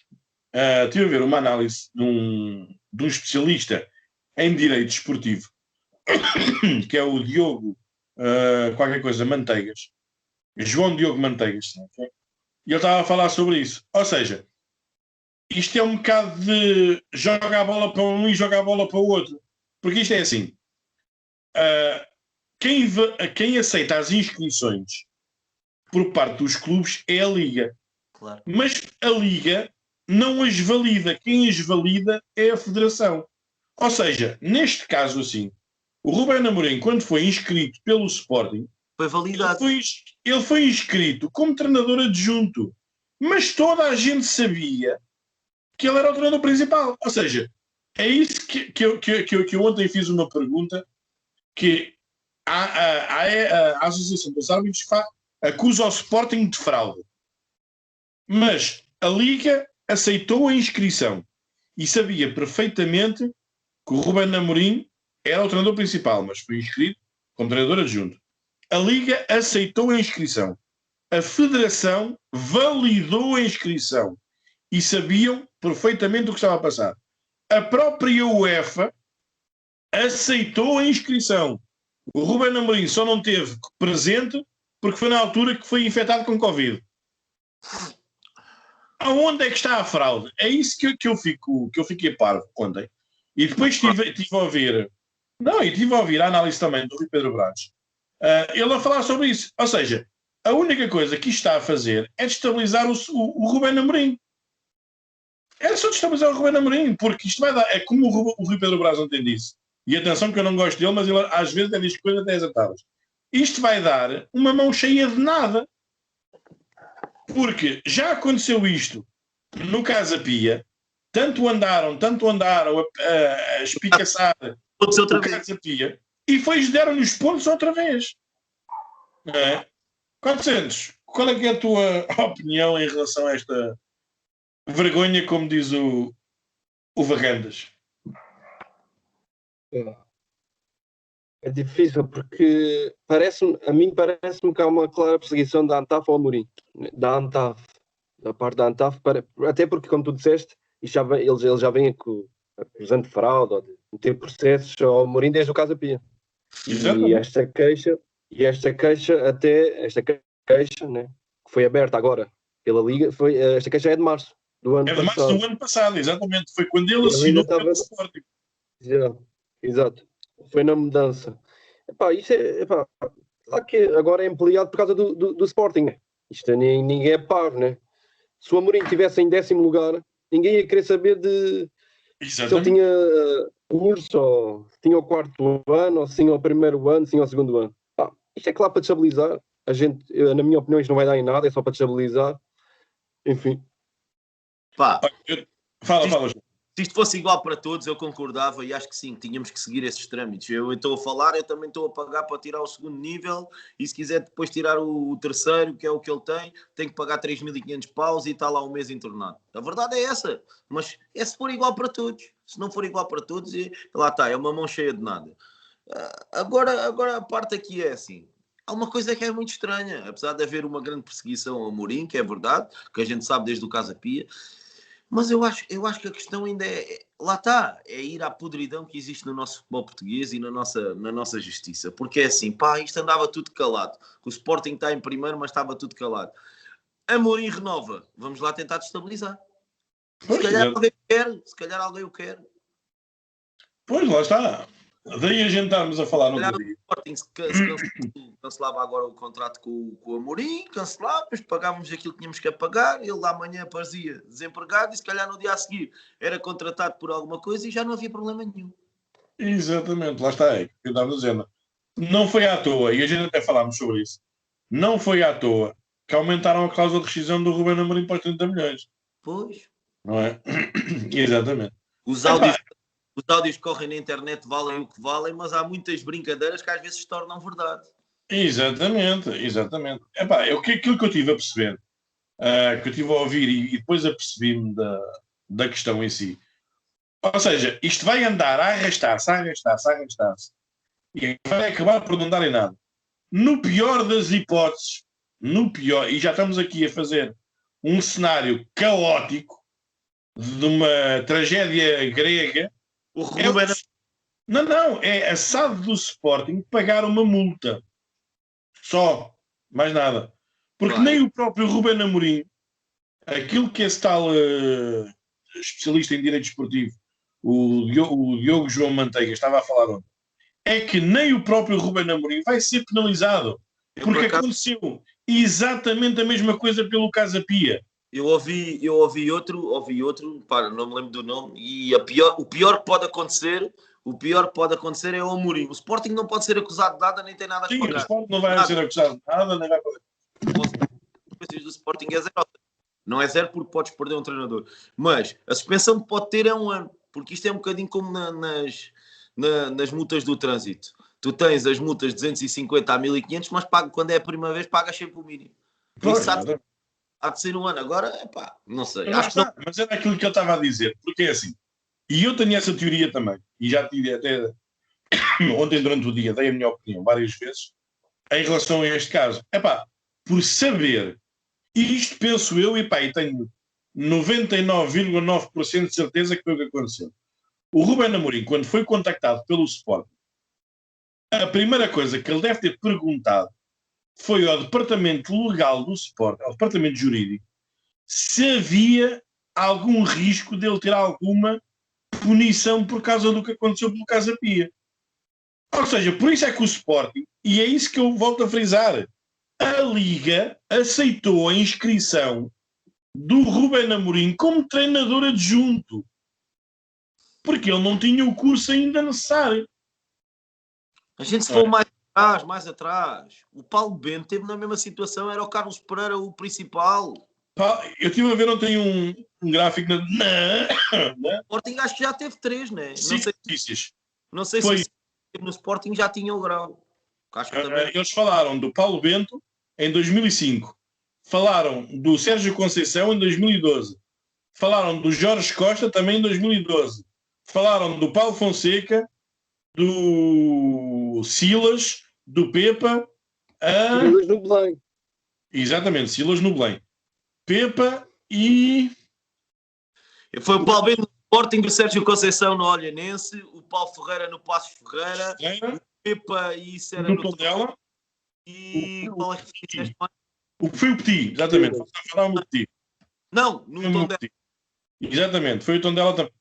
Estive a ver uma análise de um especialista em direito esportivo, que é o Diogo qualquer coisa Manteigas, João Diogo Manteigas, okay? E ele estava a falar sobre isso. Ou seja, isto é um bocado de joga a bola para um e joga a bola para o outro. Porque isto é assim, quem aceita as inscrições por parte dos clubes é a Liga. Claro. Mas a Liga não as valida. Quem as valida é a Federação. Ou seja, neste caso assim, o Ruben Amorim, quando foi inscrito pelo Sporting, foi validado. Ele foi inscrito como treinador adjunto. Mas toda a gente sabia que ele era o treinador principal. Ou seja, é isso que eu ontem fiz uma pergunta, que a Associação dos Árbitros acusa o Sporting de fraude. Mas a Liga aceitou a inscrição e sabia perfeitamente que o Ruben Amorim era o treinador principal, mas foi inscrito como treinador adjunto. A Liga aceitou a inscrição. A Federação validou a inscrição e sabiam perfeitamente o que estava a passar. A própria UEFA aceitou a inscrição. O Ruben Amorim só não teve presente porque foi na altura que foi infectado com Covid. Aonde é que está a fraude? É isso que eu fiquei parvo ontem. E depois estive a ouvir. Não, e estive a ouvir a análise também do Rui Pedro Brandes. Ele a falar sobre isso. Ou seja, a única coisa que isto está a fazer é destabilizar o Ruben Amorim. É só destabilizar o Ruben Amorim, porque isto vai dar. É como o Rui Pedro Brandes ontem disse. E atenção que eu não gosto dele, mas ele às vezes diz coisas até exaltadas. Isto vai dar uma mão cheia de nada. Porque já aconteceu isto no Casa Pia, tanto andaram a espicaçar o Casa Pia e deram-lhe os pontos outra vez. Não é? 400, qual é que é a tua opinião em relação a esta vergonha, como diz o Varrandas? É difícil porque a mim parece-me que há uma clara perseguição da ANTAF ao Amorim. Da ANTAF, da parte da ANTAF, até porque, como tu disseste, eles já vêm acusando de fraude ou de ter processos ao Amorim desde o Casa Pia. E esta queixa, né, que foi aberta agora pela Liga, esta queixa é de março do ano passado. É de março do ano passado, exatamente. Foi quando ele assinou pelo Sporting. Exato. Foi na mudança. Isso claro que agora é ampliado por causa do Sporting, né? Isto ninguém é pago, né? Se o Amorim estivesse em 10º lugar, ninguém ia querer saber se ele tinha curso, ou se tinha o 4º ano, ou se tinha o 1º ano, se tinha o 2º ano. Isto é claro para destabilizar. Na minha opinião, isto não vai dar em nada, é só para destabilizar. Enfim. Fala. Se isto fosse igual para todos, eu concordava e acho que sim, tínhamos que seguir esses trâmites. Eu estou a falar, eu também estou a pagar para tirar o 2º nível e se quiser depois tirar o 3º, que é o que ele tem que pagar 3.500 paus e está lá um mês internado. A verdade é essa, mas é se for igual para todos. Se não for igual para todos, lá está, é uma mão cheia de nada. Agora a parte aqui é assim. Há uma coisa que é muito estranha, apesar de haver uma grande perseguição ao Amorim, que é verdade, que a gente sabe desde o Casa Pia. Mas eu acho que a questão ainda lá está, é ir à podridão que existe no nosso futebol português e na nossa justiça. Porque é assim, isto andava tudo calado. O Sporting está em primeiro, mas estava tudo calado. Amorim renova. Vamos lá tentar destabilizar. Se calhar alguém o quer. Pois, lá está. Daí a gente estarmos a falar no dia. O Sporting cancelava agora o contrato com o Amorim, cancelávamos, pagávamos aquilo que tínhamos que pagar, ele amanhã aparecia desempregado e se calhar no dia a seguir era contratado por alguma coisa e já não havia problema nenhum. Exatamente, lá está, é que eu estava dizendo. Não foi à toa, e a gente até falámos sobre isso, não foi à toa que aumentaram a cláusula de rescisão do Ruben Amorim para 30 milhões. Pois. Não é? Exatamente. Os áudios que correm na internet valem o que valem, mas há muitas brincadeiras que às vezes se tornam verdade. Exatamente. Aquilo que eu tive a perceber, que eu tive a ouvir e depois apercebi-me da questão em si. Ou seja, isto vai andar a arrastar-se e vai acabar por não dar em nada. No pior das hipóteses, e já estamos aqui a fazer um cenário caótico de uma tragédia grega. O Ruben... é a SAD do Sporting pagar uma multa. Só. Mais nada. Porque nem o próprio Ruben Amorim, aquilo que esse tal especialista em direito esportivo, o Diogo João Manteiga, estava a falar ontem, é que nem o próprio Ruben Amorim vai ser penalizado. Porque aconteceu exatamente a mesma coisa pelo Casa Pia. Eu ouvi outro, não me lembro do nome, e o pior que pode acontecer é o Amorim. O Sporting não pode ser acusado de nada, nem tem nada a pagar. Sim, o Sporting não vai ser acusado de nada, nem vai pagar. As do Sporting é 0. Não é 0 porque podes perder um treinador. Mas a suspensão que pode ter é 1 ano, porque isto é um bocadinho como nas multas do trânsito. Tu tens as multas de 250 a 1.500, mas quando é a primeira vez pagas sempre o mínimo. Por isso há de ser 1 ano. Agora, não sei. Mas era aquilo que eu estava a dizer, porque é assim, e eu tenho essa teoria também, e já tive até ontem durante o dia, dei a minha opinião várias vezes, em relação a este caso. Por saber, e isto penso eu, e tenho 99,9% de certeza que foi o que aconteceu. O Ruben Amorim, quando foi contactado pelo Sporting, a primeira coisa que ele deve ter perguntado foi ao departamento legal do Sporting, ao departamento jurídico, se havia algum risco dele ter alguma punição por causa do que aconteceu pelo Casa Pia. Ou seja, por isso é que o Sporting, e é isso que eu volto a frisar, a Liga aceitou a inscrição do Ruben Amorim como treinador adjunto. Porque ele não tinha o curso ainda necessário. A gente se for mais atrás, o Paulo Bento teve na mesma situação, era o Carlos Pereira o principal. Eu estive a ver ontem um gráfico O Sporting acho que já teve 3, né? Não sei se no Sporting já tinha o grau. Acho que também... Eles falaram do Paulo Bento em 2005. Falaram do Sérgio Conceição em 2012. Falaram do Jorge Costa também em 2012. Falaram do Paulo Fonseca, do do Silas, do Pepa, Silas no Belém. Exatamente, Silas no Belém. Pepa e... Foi o Paulo Bento no Sporting, o Sérgio Conceição no Olhanense, o Paulo Ferreira no Passos Ferreira, o Pepa e isso era no Tondela. E qual é que fizeste mais? Foi o Petit, exatamente. Falava o Petit. Não, no Tondela. Exatamente, foi o Tondela também.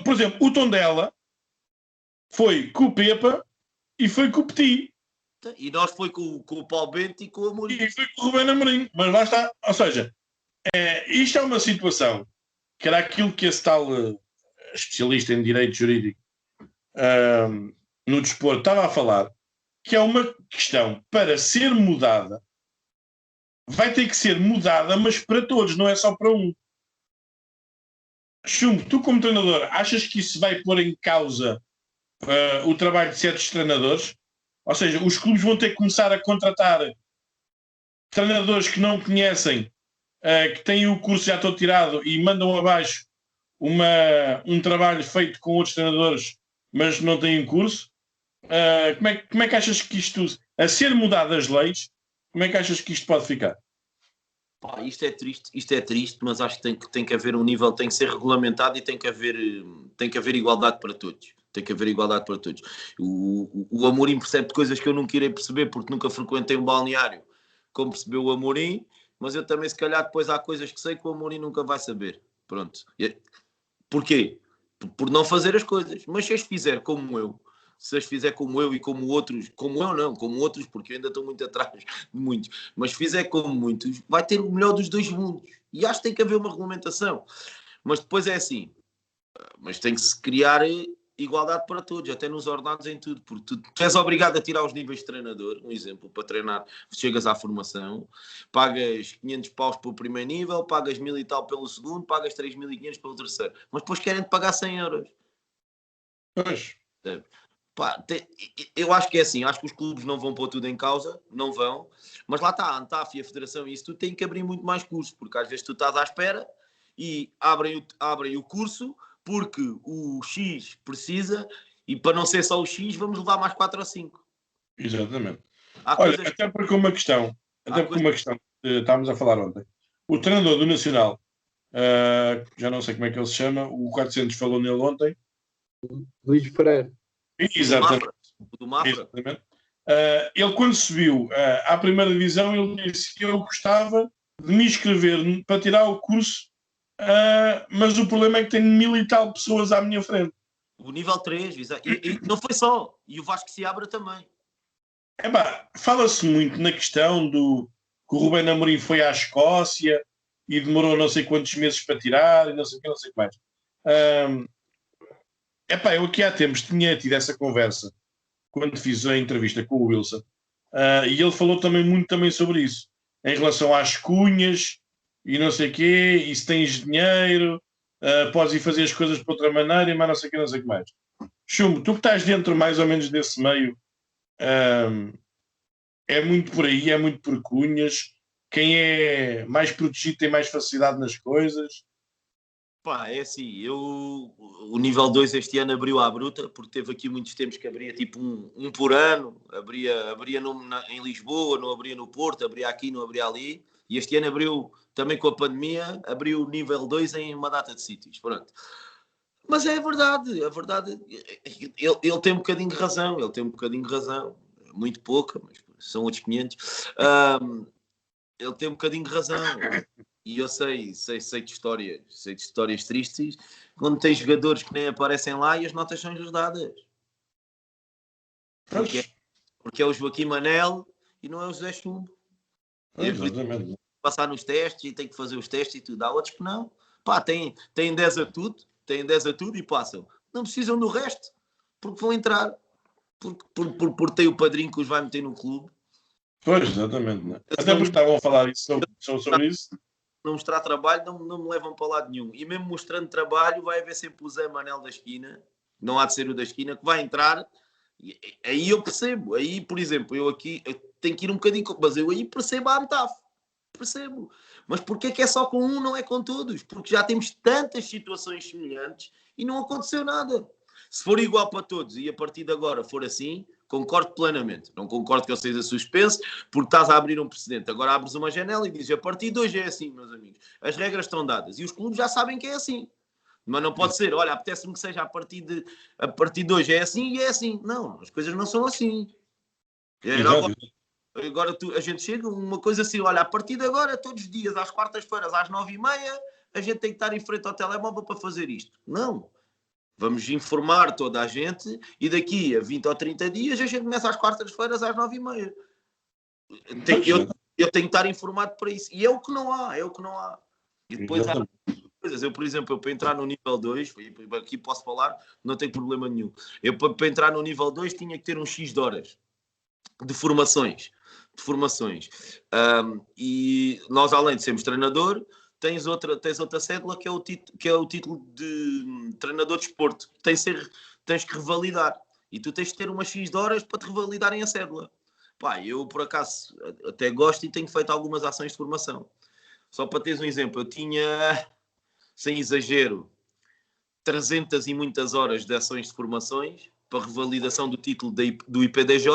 Por exemplo, o Tondela foi com o Pepa e foi com o Petit. E nós foi com o Paulo Bento e com o Amorim. E foi com o Rubén Amorim. Mas lá está. Ou seja, isto é uma situação que era aquilo que esse tal especialista em direito jurídico no desporto estava a falar, que é uma questão para ser mudada, vai ter que ser mudada, mas para todos, não é só para um. Chumbo, tu como treinador, achas que isso vai pôr em causa o trabalho de certos treinadores? Ou seja, os clubes vão ter que começar a contratar treinadores que não conhecem, que têm o curso já todo tirado e mandam abaixo um trabalho feito com outros treinadores, mas não têm curso? Como é que achas que isto, a ser mudado as leis, como é que achas que isto pode ficar? Pá, isto é triste, mas acho que tem que haver um nível, tem que ser regulamentado e tem que haver igualdade para todos. Tem que haver igualdade para todos. O Amorim percebe de coisas que eu nunca irei perceber porque nunca frequentei um balneário, como percebeu o Amorim, mas eu também, se calhar, depois há coisas que sei que o Amorim nunca vai saber. Pronto. Porquê? Por não fazer as coisas. Mas se as fizer como eu, se as fizer como eu e como outros, como eu não, como outros, porque eu ainda estou muito atrás de muitos, mas fizer como muitos, vai ter o melhor dos dois mundos. E acho que tem que haver uma regulamentação. Mas depois é assim, mas tem que se criar igualdade para todos, até nos ordenados em tudo, porque tu és obrigado a tirar os níveis de treinador, um exemplo, para treinar, chegas à formação, pagas 500 paus pelo primeiro nível, pagas 1000 e tal pelo segundo, pagas 3500 pelo terceiro, mas depois querem-te pagar 100 euros. Pois. Pá, eu acho que é assim, acho que os clubes não vão pôr tudo em causa, não vão, mas lá está, a ANTAF e a Federação e isso tudo tem que abrir muito mais cursos, porque às vezes tu estás à espera e abrem o curso porque o X precisa e para não ser só o X vamos levar mais 4 ou 5. Exatamente. Olha, até porque uma questão estávamos a falar ontem, o treinador do Nacional, já não sei como é que ele se chama, o 400 falou nele ontem. Luís Freire. Exatamente. Do Mafra. Exatamente. Ele, quando subiu à primeira divisão, ele disse que eu gostava de me inscrever para tirar o curso, mas o problema é que tenho 1000 e tal pessoas à minha frente. O nível 3, e não foi só, e o Vasco Seabra também. Fala-se muito na questão do que o Rubén Amorim foi à Escócia e demorou não sei quantos meses para tirar e não sei o que, não sei o que mais. Eu aqui há tempos tinha tido essa conversa quando fiz a entrevista com o Wilson, e ele falou também muito sobre isso, em relação às cunhas e não sei o quê, e se tens dinheiro, podes ir fazer as coisas de outra maneira, mas não sei o que mais. Chumbo, tu que estás dentro mais ou menos desse meio, é muito por aí, é muito por cunhas. Quem é mais protegido tem mais facilidade nas coisas. Pá, é assim, o nível 2 este ano abriu à bruta, porque teve aqui muitos tempos que abria tipo um por ano, abria em Lisboa, não abria no Porto, abria aqui, não abria ali, e este ano abriu, também com a pandemia, abriu o nível 2 em uma data de sítios, pronto. Mas é verdade, ele tem um bocadinho de razão, muito pouca, mas são outros 500, ele tem um bocadinho de razão. E eu sei de histórias tristes, quando tem jogadores que nem aparecem lá e as notas são-lhes dadas. Porque é o Joaquim Manel e não é o José Chumbo. Exatamente. Passar nos testes e tem que fazer os testes e tudo. Há outros que não. Pá, têm 10 a tudo e passam. Não precisam do resto, porque vão entrar. Porque tem o padrinho que os vai meter no clube. Pois, exatamente. Né? Até porque estavam a falar sobre isso. Não mostrar trabalho, não me levam para lado nenhum. E mesmo mostrando trabalho, vai haver sempre o Zé Manel da esquina, não há de ser o da esquina, que vai entrar. E aí eu percebo. Aí, por exemplo, eu tenho que ir um bocadinho, mas eu aí percebo a ANTAF. Percebo. Mas porquê é que é só com um, não é com todos? Porque já temos tantas situações semelhantes e não aconteceu nada. Se for igual para todos e a partir de agora for assim, Concordo plenamente. Não concordo que ele seja suspenso porque estás a abrir um precedente. Agora abres uma janela e dizes a partir de hoje é assim, meus amigos. As regras estão dadas e os clubes já sabem que é assim. Mas não pode ser, olha, apetece-me que seja a partir de hoje é assim e é assim. Não, as coisas não são assim. Agora a gente chega uma coisa assim, olha, a partir de agora, todos os dias, às quartas-feiras, às 9h30, a gente tem que estar em frente ao telemóvel para fazer isto. Não. Vamos informar toda a gente e daqui a 20 ou 30 dias a gente começa às quartas-feiras às 9h30. Eu tenho que estar informado para isso. E é o que não há. E depois há coisas. Eu, por exemplo, para entrar no nível 2, aqui posso falar, não tenho problema nenhum. Eu, para entrar no nível 2, tinha que ter um X de horas de formações. E nós, além de sermos treinador, tens outra cédula que é o título de treinador de desporto. Tens que revalidar. E tu tens que ter umas X de horas para te revalidarem a cédula. Pá, eu, por acaso, até gosto e tenho feito algumas ações de formação. Só para teres um exemplo, eu tinha, sem exagero, 300 e muitas horas de ações de formações para revalidação do título do IPDJ.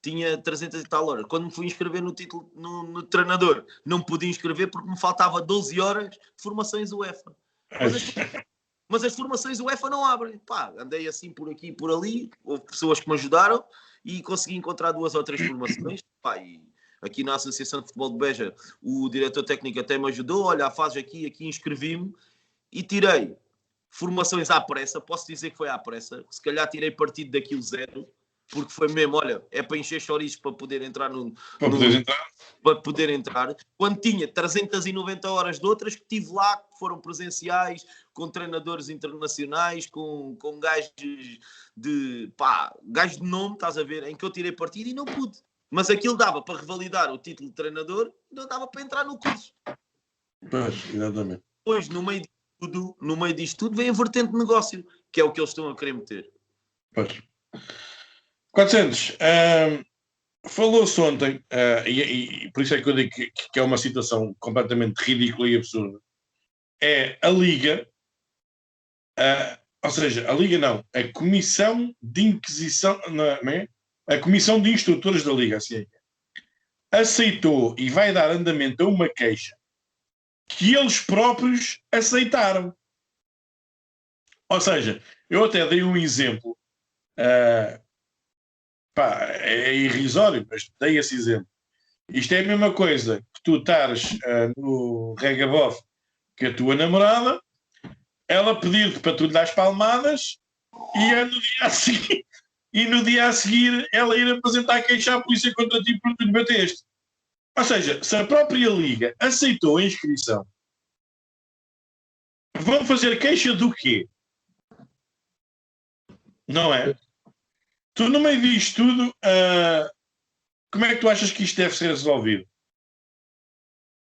Tinha 300 e tal horas. Quando me fui inscrever no título no treinador, não me podia inscrever porque me faltava 12 horas de formações UEFA. Mas as formações UEFA não abrem. Pá, andei assim por aqui e por ali, houve pessoas que me ajudaram e consegui encontrar 2 ou 3 formações. Pá, e aqui na Associação de Futebol de Beja, o diretor técnico até me ajudou. Olha, faz aqui inscrevi-me e tirei formações à pressa. Posso dizer que foi à pressa. Se calhar tirei partido daquilo 0. Porque foi mesmo, olha, é para encher chouriços para poder entrar para poder entrar. Quando tinha 390 horas de outras que tive lá, que foram presenciais, com treinadores internacionais, com gajos de nome, estás a ver, em que eu tirei partido e não pude. Mas aquilo dava para revalidar o título de treinador e não dava para entrar no curso. Pois, exatamente. Depois, no meio disto tudo, vem a vertente de negócio, que é o que eles estão a querer meter. Pois. 400. Falou-se ontem, e por isso é que eu digo que é uma situação completamente ridícula e absurda. É a Liga, ou seja, a Liga não, a Comissão de Inquisição, não é? A Comissão de Instrutores da Liga, assim é, aceitou e vai dar andamento a uma queixa que eles próprios aceitaram. Ou seja, eu até dei um exemplo. É irrisório, mas dei esse exemplo. Isto é a mesma coisa que tu estares no Regabof com a tua namorada, ela pedir-te para tu lhe dar palmadas e no dia a seguir ela ir apresentar a queixa à polícia contra ti porque tu lhe bateste. Ou seja, se a própria Liga aceitou a inscrição, vão fazer queixa do quê? Não é? Tu, no meio disto tudo, como é que tu achas que isto deve ser resolvido?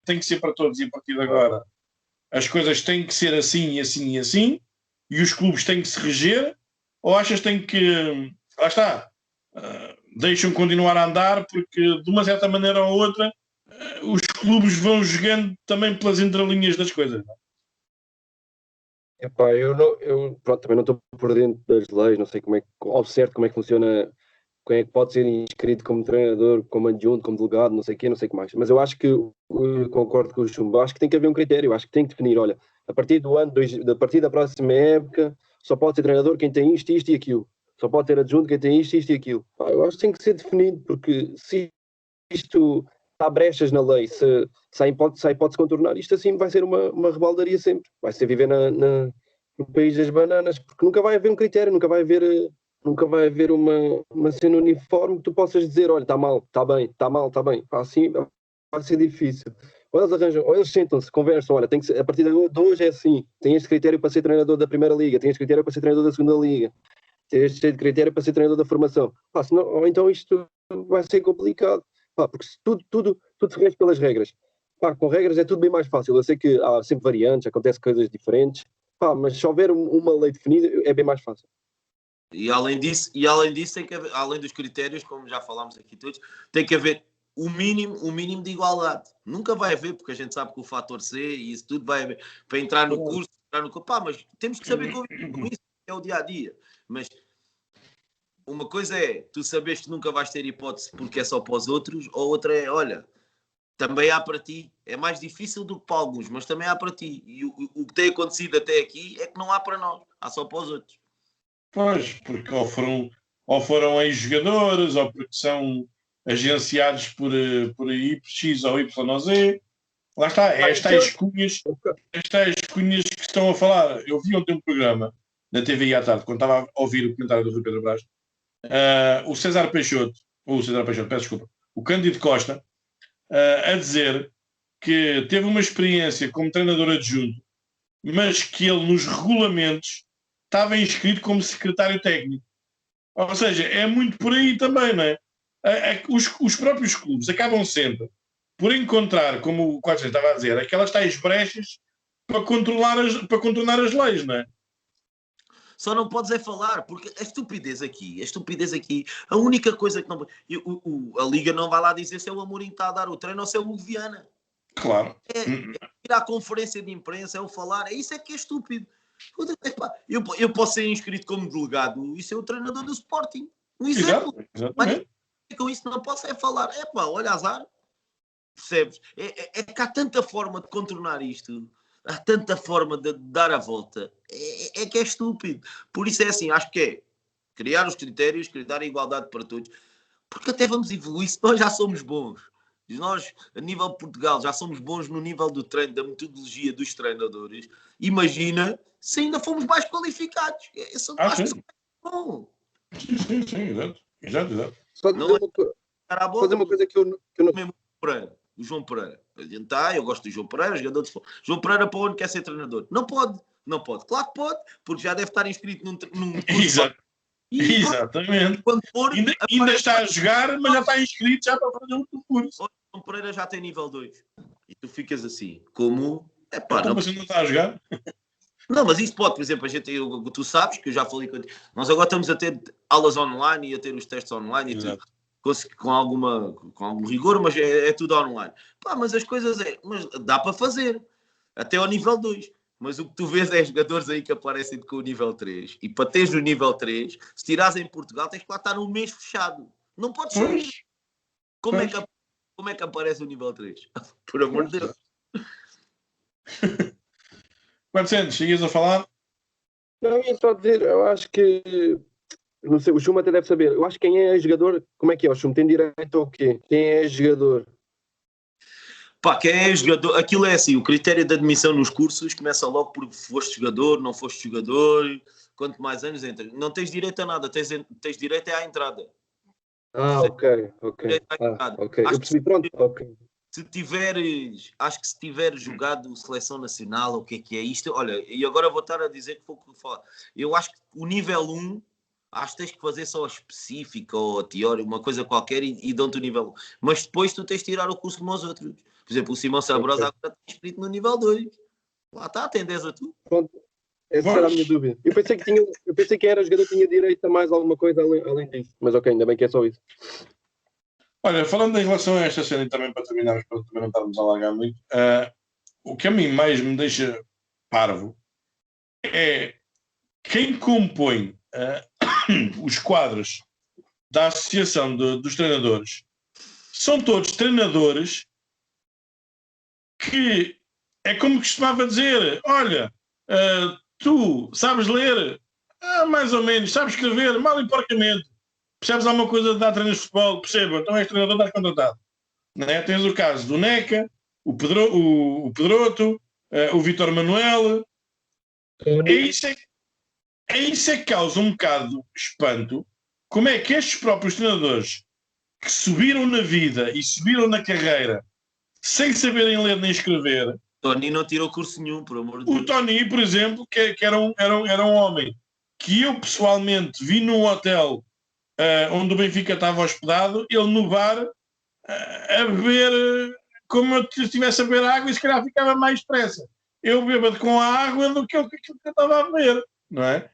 Tem que ser para todos e a partir de agora as coisas têm que ser assim e assim e assim e os clubes têm que se reger, ou achas que tem que, lá está, deixam continuar a andar porque de uma certa maneira ou outra os clubes vão jogando também pelas entrelinhas das coisas? Epá, pronto, também não estou por dentro das leis, não sei ao certo como é que funciona, quem é que pode ser inscrito como treinador, como adjunto, como delegado, não sei o quê, não sei o que mais. Mas eu acho que, concordo com o Chumbo, acho que tem que haver um critério, acho que tem que definir, olha, a partir do ano, a partir da próxima época, só pode ser treinador quem tem isto e aquilo. Só pode ter adjunto quem tem isto e aquilo. Eu acho que tem que ser definido, porque se isto há brechas na lei, se há hipótese contornar, isto assim vai ser uma rebaldaria sempre. Vai ser viver no país das bananas, porque nunca vai haver um critério, nunca vai haver uma cena uniforme que tu possas dizer, olha, está mal, está bem, está mal, está bem. Assim vai ser difícil. Ou eles arranjam, ou eles sentam-se, conversam, olha, tem que ser, a partir de hoje é assim, tem este critério para ser treinador da primeira liga, tem este critério para ser treinador da segunda liga, tem este critério para ser treinador da formação. Senão, ou então isto vai ser complicado. Porque tudo se rege pelas regras. Com regras é tudo bem mais fácil. Eu sei que há sempre variantes, acontecem coisas diferentes, mas se houver uma lei definida é bem mais fácil. E além disso tem que haver, além dos critérios, como já falámos aqui todos, tem que haver o mínimo de igualdade. Nunca vai haver, porque a gente sabe que o fator C e isso tudo vai haver para entrar no curso, mas temos que saber conviver com isso, é o dia a dia. Mas uma coisa é tu sabes que nunca vais ter hipótese porque é só para os outros, ou outra é, olha, também há para ti. É mais difícil do que para alguns, mas também há para ti. E o que tem acontecido até aqui é que não há para nós, há só para os outros. Pois, porque ou foram ex-jogadores, ou porque são agenciados por X ou Y Z. Lá está, é estas cunhas que estão a falar. Eu vi ontem um programa na TVI à tarde, quando estava a ouvir o comentário do Rui Pedro Brás, o César Peixoto, peço desculpa, o Cândido Costa, a dizer que teve uma experiência como treinador adjunto, mas que ele nos regulamentos estava inscrito como secretário técnico. Ou seja, é muito por aí também, não é? Os próprios clubes acabam sempre por encontrar, como o Quadros estava a dizer, aquelas tais brechas para contornar as leis, não é? Só não podes é falar, porque a estupidez aqui, a única coisa que não... a Liga não vai lá dizer se é o Amorim que está a dar o treino ou se é o Hugo Viana. Claro. É ir à conferência de imprensa, é o falar, isso é que é estúpido. Eu posso ser inscrito como delegado e ser o treinador do Sporting. Um exemplo. Exatamente. Mas com isso não posso é falar. Olha azar. Percebes? É que há tanta forma de contornar isto. Há tanta forma de dar a volta. É que é estúpido. Por isso é assim, acho que é criar os critérios, criar a igualdade para todos. Porque até vamos evoluir se nós já somos bons. Nós, a nível de Portugal, já somos bons no nível do treino, da metodologia dos treinadores. Imagina se ainda fomos mais qualificados. Acho que bom. Sim, exato. Só fazer uma coisa que eu não... O João Pereira. Eu gosto do João Pereira, jogador de futebol. João Pereira para onde quer ser treinador? Não pode. Claro que pode, porque já deve estar inscrito num curso. Exato. Exatamente. Quando for, ainda está a jogar, mas já está inscrito já para fazer outro curso. O João Pereira já tem nível 2. E tu ficas assim, como... Você não está a jogar? Não, mas isso pode, por exemplo, tu sabes que eu já falei contigo. Nós agora estamos a ter aulas online e a ter os testes online e tudo. Com algum rigor, mas é tudo online. Mas as coisas mas dá para fazer, até ao nível 2. Mas o que tu vês é jogadores aí que aparecem com o nível 3. E para teres o nível 3, se tirares em Portugal, tens que lá estar um mês fechado. Não podes sair. Como é que aparece o nível 3? Por amor de Deus. 400, ias a falar? Não, ia só dizer, eu acho que... Não sei, o Chum até deve saber. Eu acho que quem é jogador... Como é que é? O Chum tem direito ao quê? Quem é jogador? Quem é jogador... Aquilo é assim, o critério de admissão nos cursos começa logo por foste jogador, não foste jogador, quanto mais anos entras. Não tens direito a nada, tens direito à entrada. Ok. Eu percebi, pronto, ok. Acho que se tiveres jogado seleção nacional, o que é isto? Olha, e agora vou estar a dizer que foi o que falar. Eu acho que o nível 1, acho que tens que fazer só a específica ou a teórica, uma coisa qualquer e dão-te o nível 1. Mas depois tu tens de tirar o curso como os outros. Por exemplo, o Simão Sabrosa agora está inscrito no nível 2. Lá está, tem 10 a tu. Pronto, essa era a minha dúvida. Eu pensei que quem era jogador tinha direito a mais alguma coisa além disso. Mas ok, ainda bem que é só isso. Olha, falando em relação a esta cena e também para terminarmos, para também não estarmos a alargar muito, o que a mim mais me deixa parvo é quem compõe os quadros da Associação dos Treinadores. São todos treinadores que é como costumava dizer, olha, tu sabes ler? Mais ou menos, sabes escrever? Mal e porcamente. Percebes alguma coisa de dar treinos de futebol? Perceba, então és treinador, estás contratado. Não é? Tens o caso do Neca, o Pedroto, o Vítor Manuel. É isso que causa um bocado de espanto. Como é que estes próprios treinadores que subiram na vida e subiram na carreira sem saberem ler nem escrever... Tony não tirou curso nenhum, por amor de Deus. O Tony, por exemplo, que era um homem que eu pessoalmente vi num hotel onde o Benfica estava hospedado, ele no bar a beber como eu estivesse a beber água e se calhar ficava mais depressa. Eu bêbado com a água do que aquilo que eu estava a beber, não é?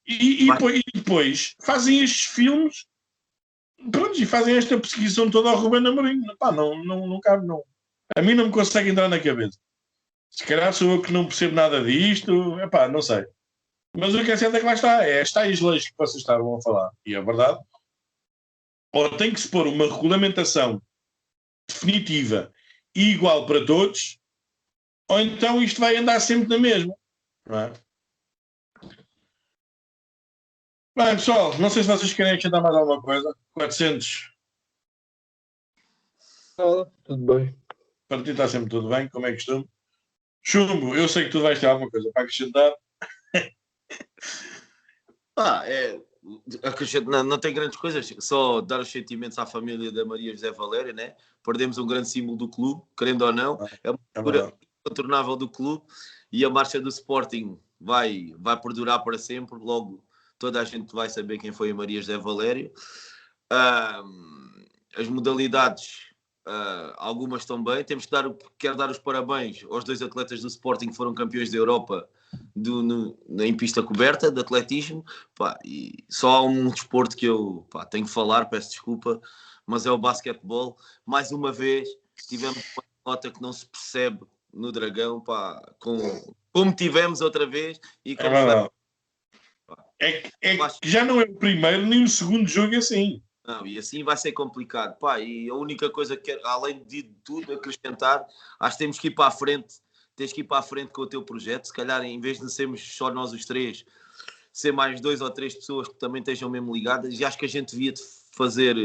E depois fazem estes filmes, pronto, e fazem esta perseguição toda ao Ruben Amorim. Não cabe, não. A mim não me consegue entrar na cabeça. Se calhar sou eu que não percebo nada disto, não sei. Mas o que é certo é que lá está, é tais leis que vocês estavam a falar, e é verdade, ou tem que se pôr uma regulamentação definitiva e igual para todos, ou então isto vai andar sempre na mesma. Não é? Bem, pessoal, não sei se vocês querem acrescentar mais alguma coisa. 400. Tudo bem. Para ti está sempre tudo bem, como é que costume. Chumbo, eu sei que tu vais ter alguma coisa para acrescentar. Não tem grandes coisas, só dar os sentimentos à família da Maria José Valéria, né? Perdemos um grande símbolo do clube, querendo ou não, é uma figura incontornável do clube, e a marcha do Sporting vai perdurar para sempre. Logo toda a gente vai saber quem foi a Maria José Valério. As modalidades, algumas estão bem. Quero dar os parabéns aos 2 atletas do Sporting que foram campeões da Europa em pista coberta de atletismo. E só há um desporto que eu tenho que falar, peço desculpa, mas é o basquetebol. Mais uma vez tivemos uma nota que não se percebe no Dragão, como tivemos outra vez. E como é que já não é o primeiro nem o segundo jogo assim. Não, e assim vai ser complicado. E a única coisa que, além de tudo, acrescentar, acho que temos que ir para a frente. Tens que ir para a frente com o teu projeto. Se calhar, em vez de sermos só nós os 3, ser mais 2 ou 3 pessoas que também estejam mesmo ligadas. E acho que a gente devia fazer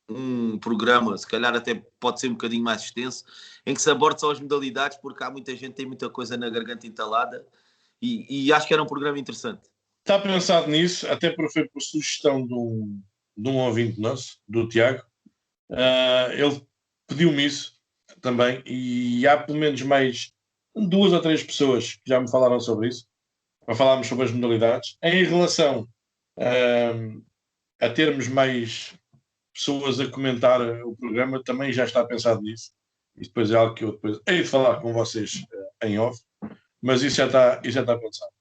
um programa, se calhar até pode ser um bocadinho mais extenso, em que se aborde só as modalidades, porque há muita gente que tem muita coisa na garganta entalada. E acho que era um programa interessante. Está pensado nisso, até porque foi por sugestão de um ouvinte nosso, do Tiago. Ele pediu-me isso também, e há pelo menos mais 2 ou 3 pessoas que já me falaram sobre isso, para falarmos sobre as modalidades. Em relação a termos mais pessoas a comentar o programa, também já está pensado nisso. E depois é algo que eu depois hei de falar com vocês em off, mas isso já está pensado.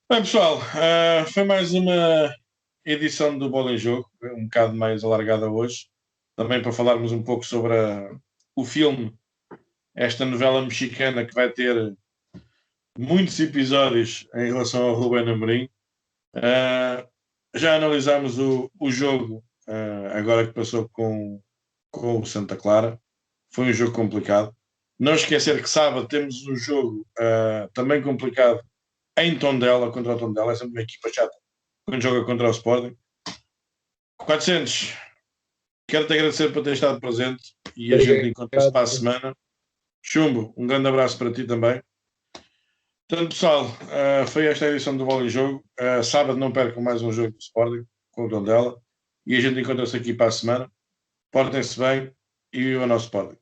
Bem, pessoal, foi mais uma edição do Bola em Jogo, um bocado mais alargada hoje, também para falarmos um pouco sobre o filme, esta novela mexicana que vai ter muitos episódios em relação ao Rubén Amorim. Já analisámos o jogo agora que passou com o Santa Clara. Foi um jogo complicado. Não esquecer que sábado temos um jogo também complicado em Tondela, contra o Tondela. É sempre uma equipa chata quando joga contra o Sporting. 400, quero-te agradecer por ter estado presente e a gente encontra-se para a semana. Chumbo, um grande abraço para ti também. Portanto, pessoal, foi esta a edição do Bola em Jogo. Sábado não percam mais um jogo do Sporting com o Tondela e a gente encontra-se aqui para a semana. Portem-se bem e viva o nosso Sporting.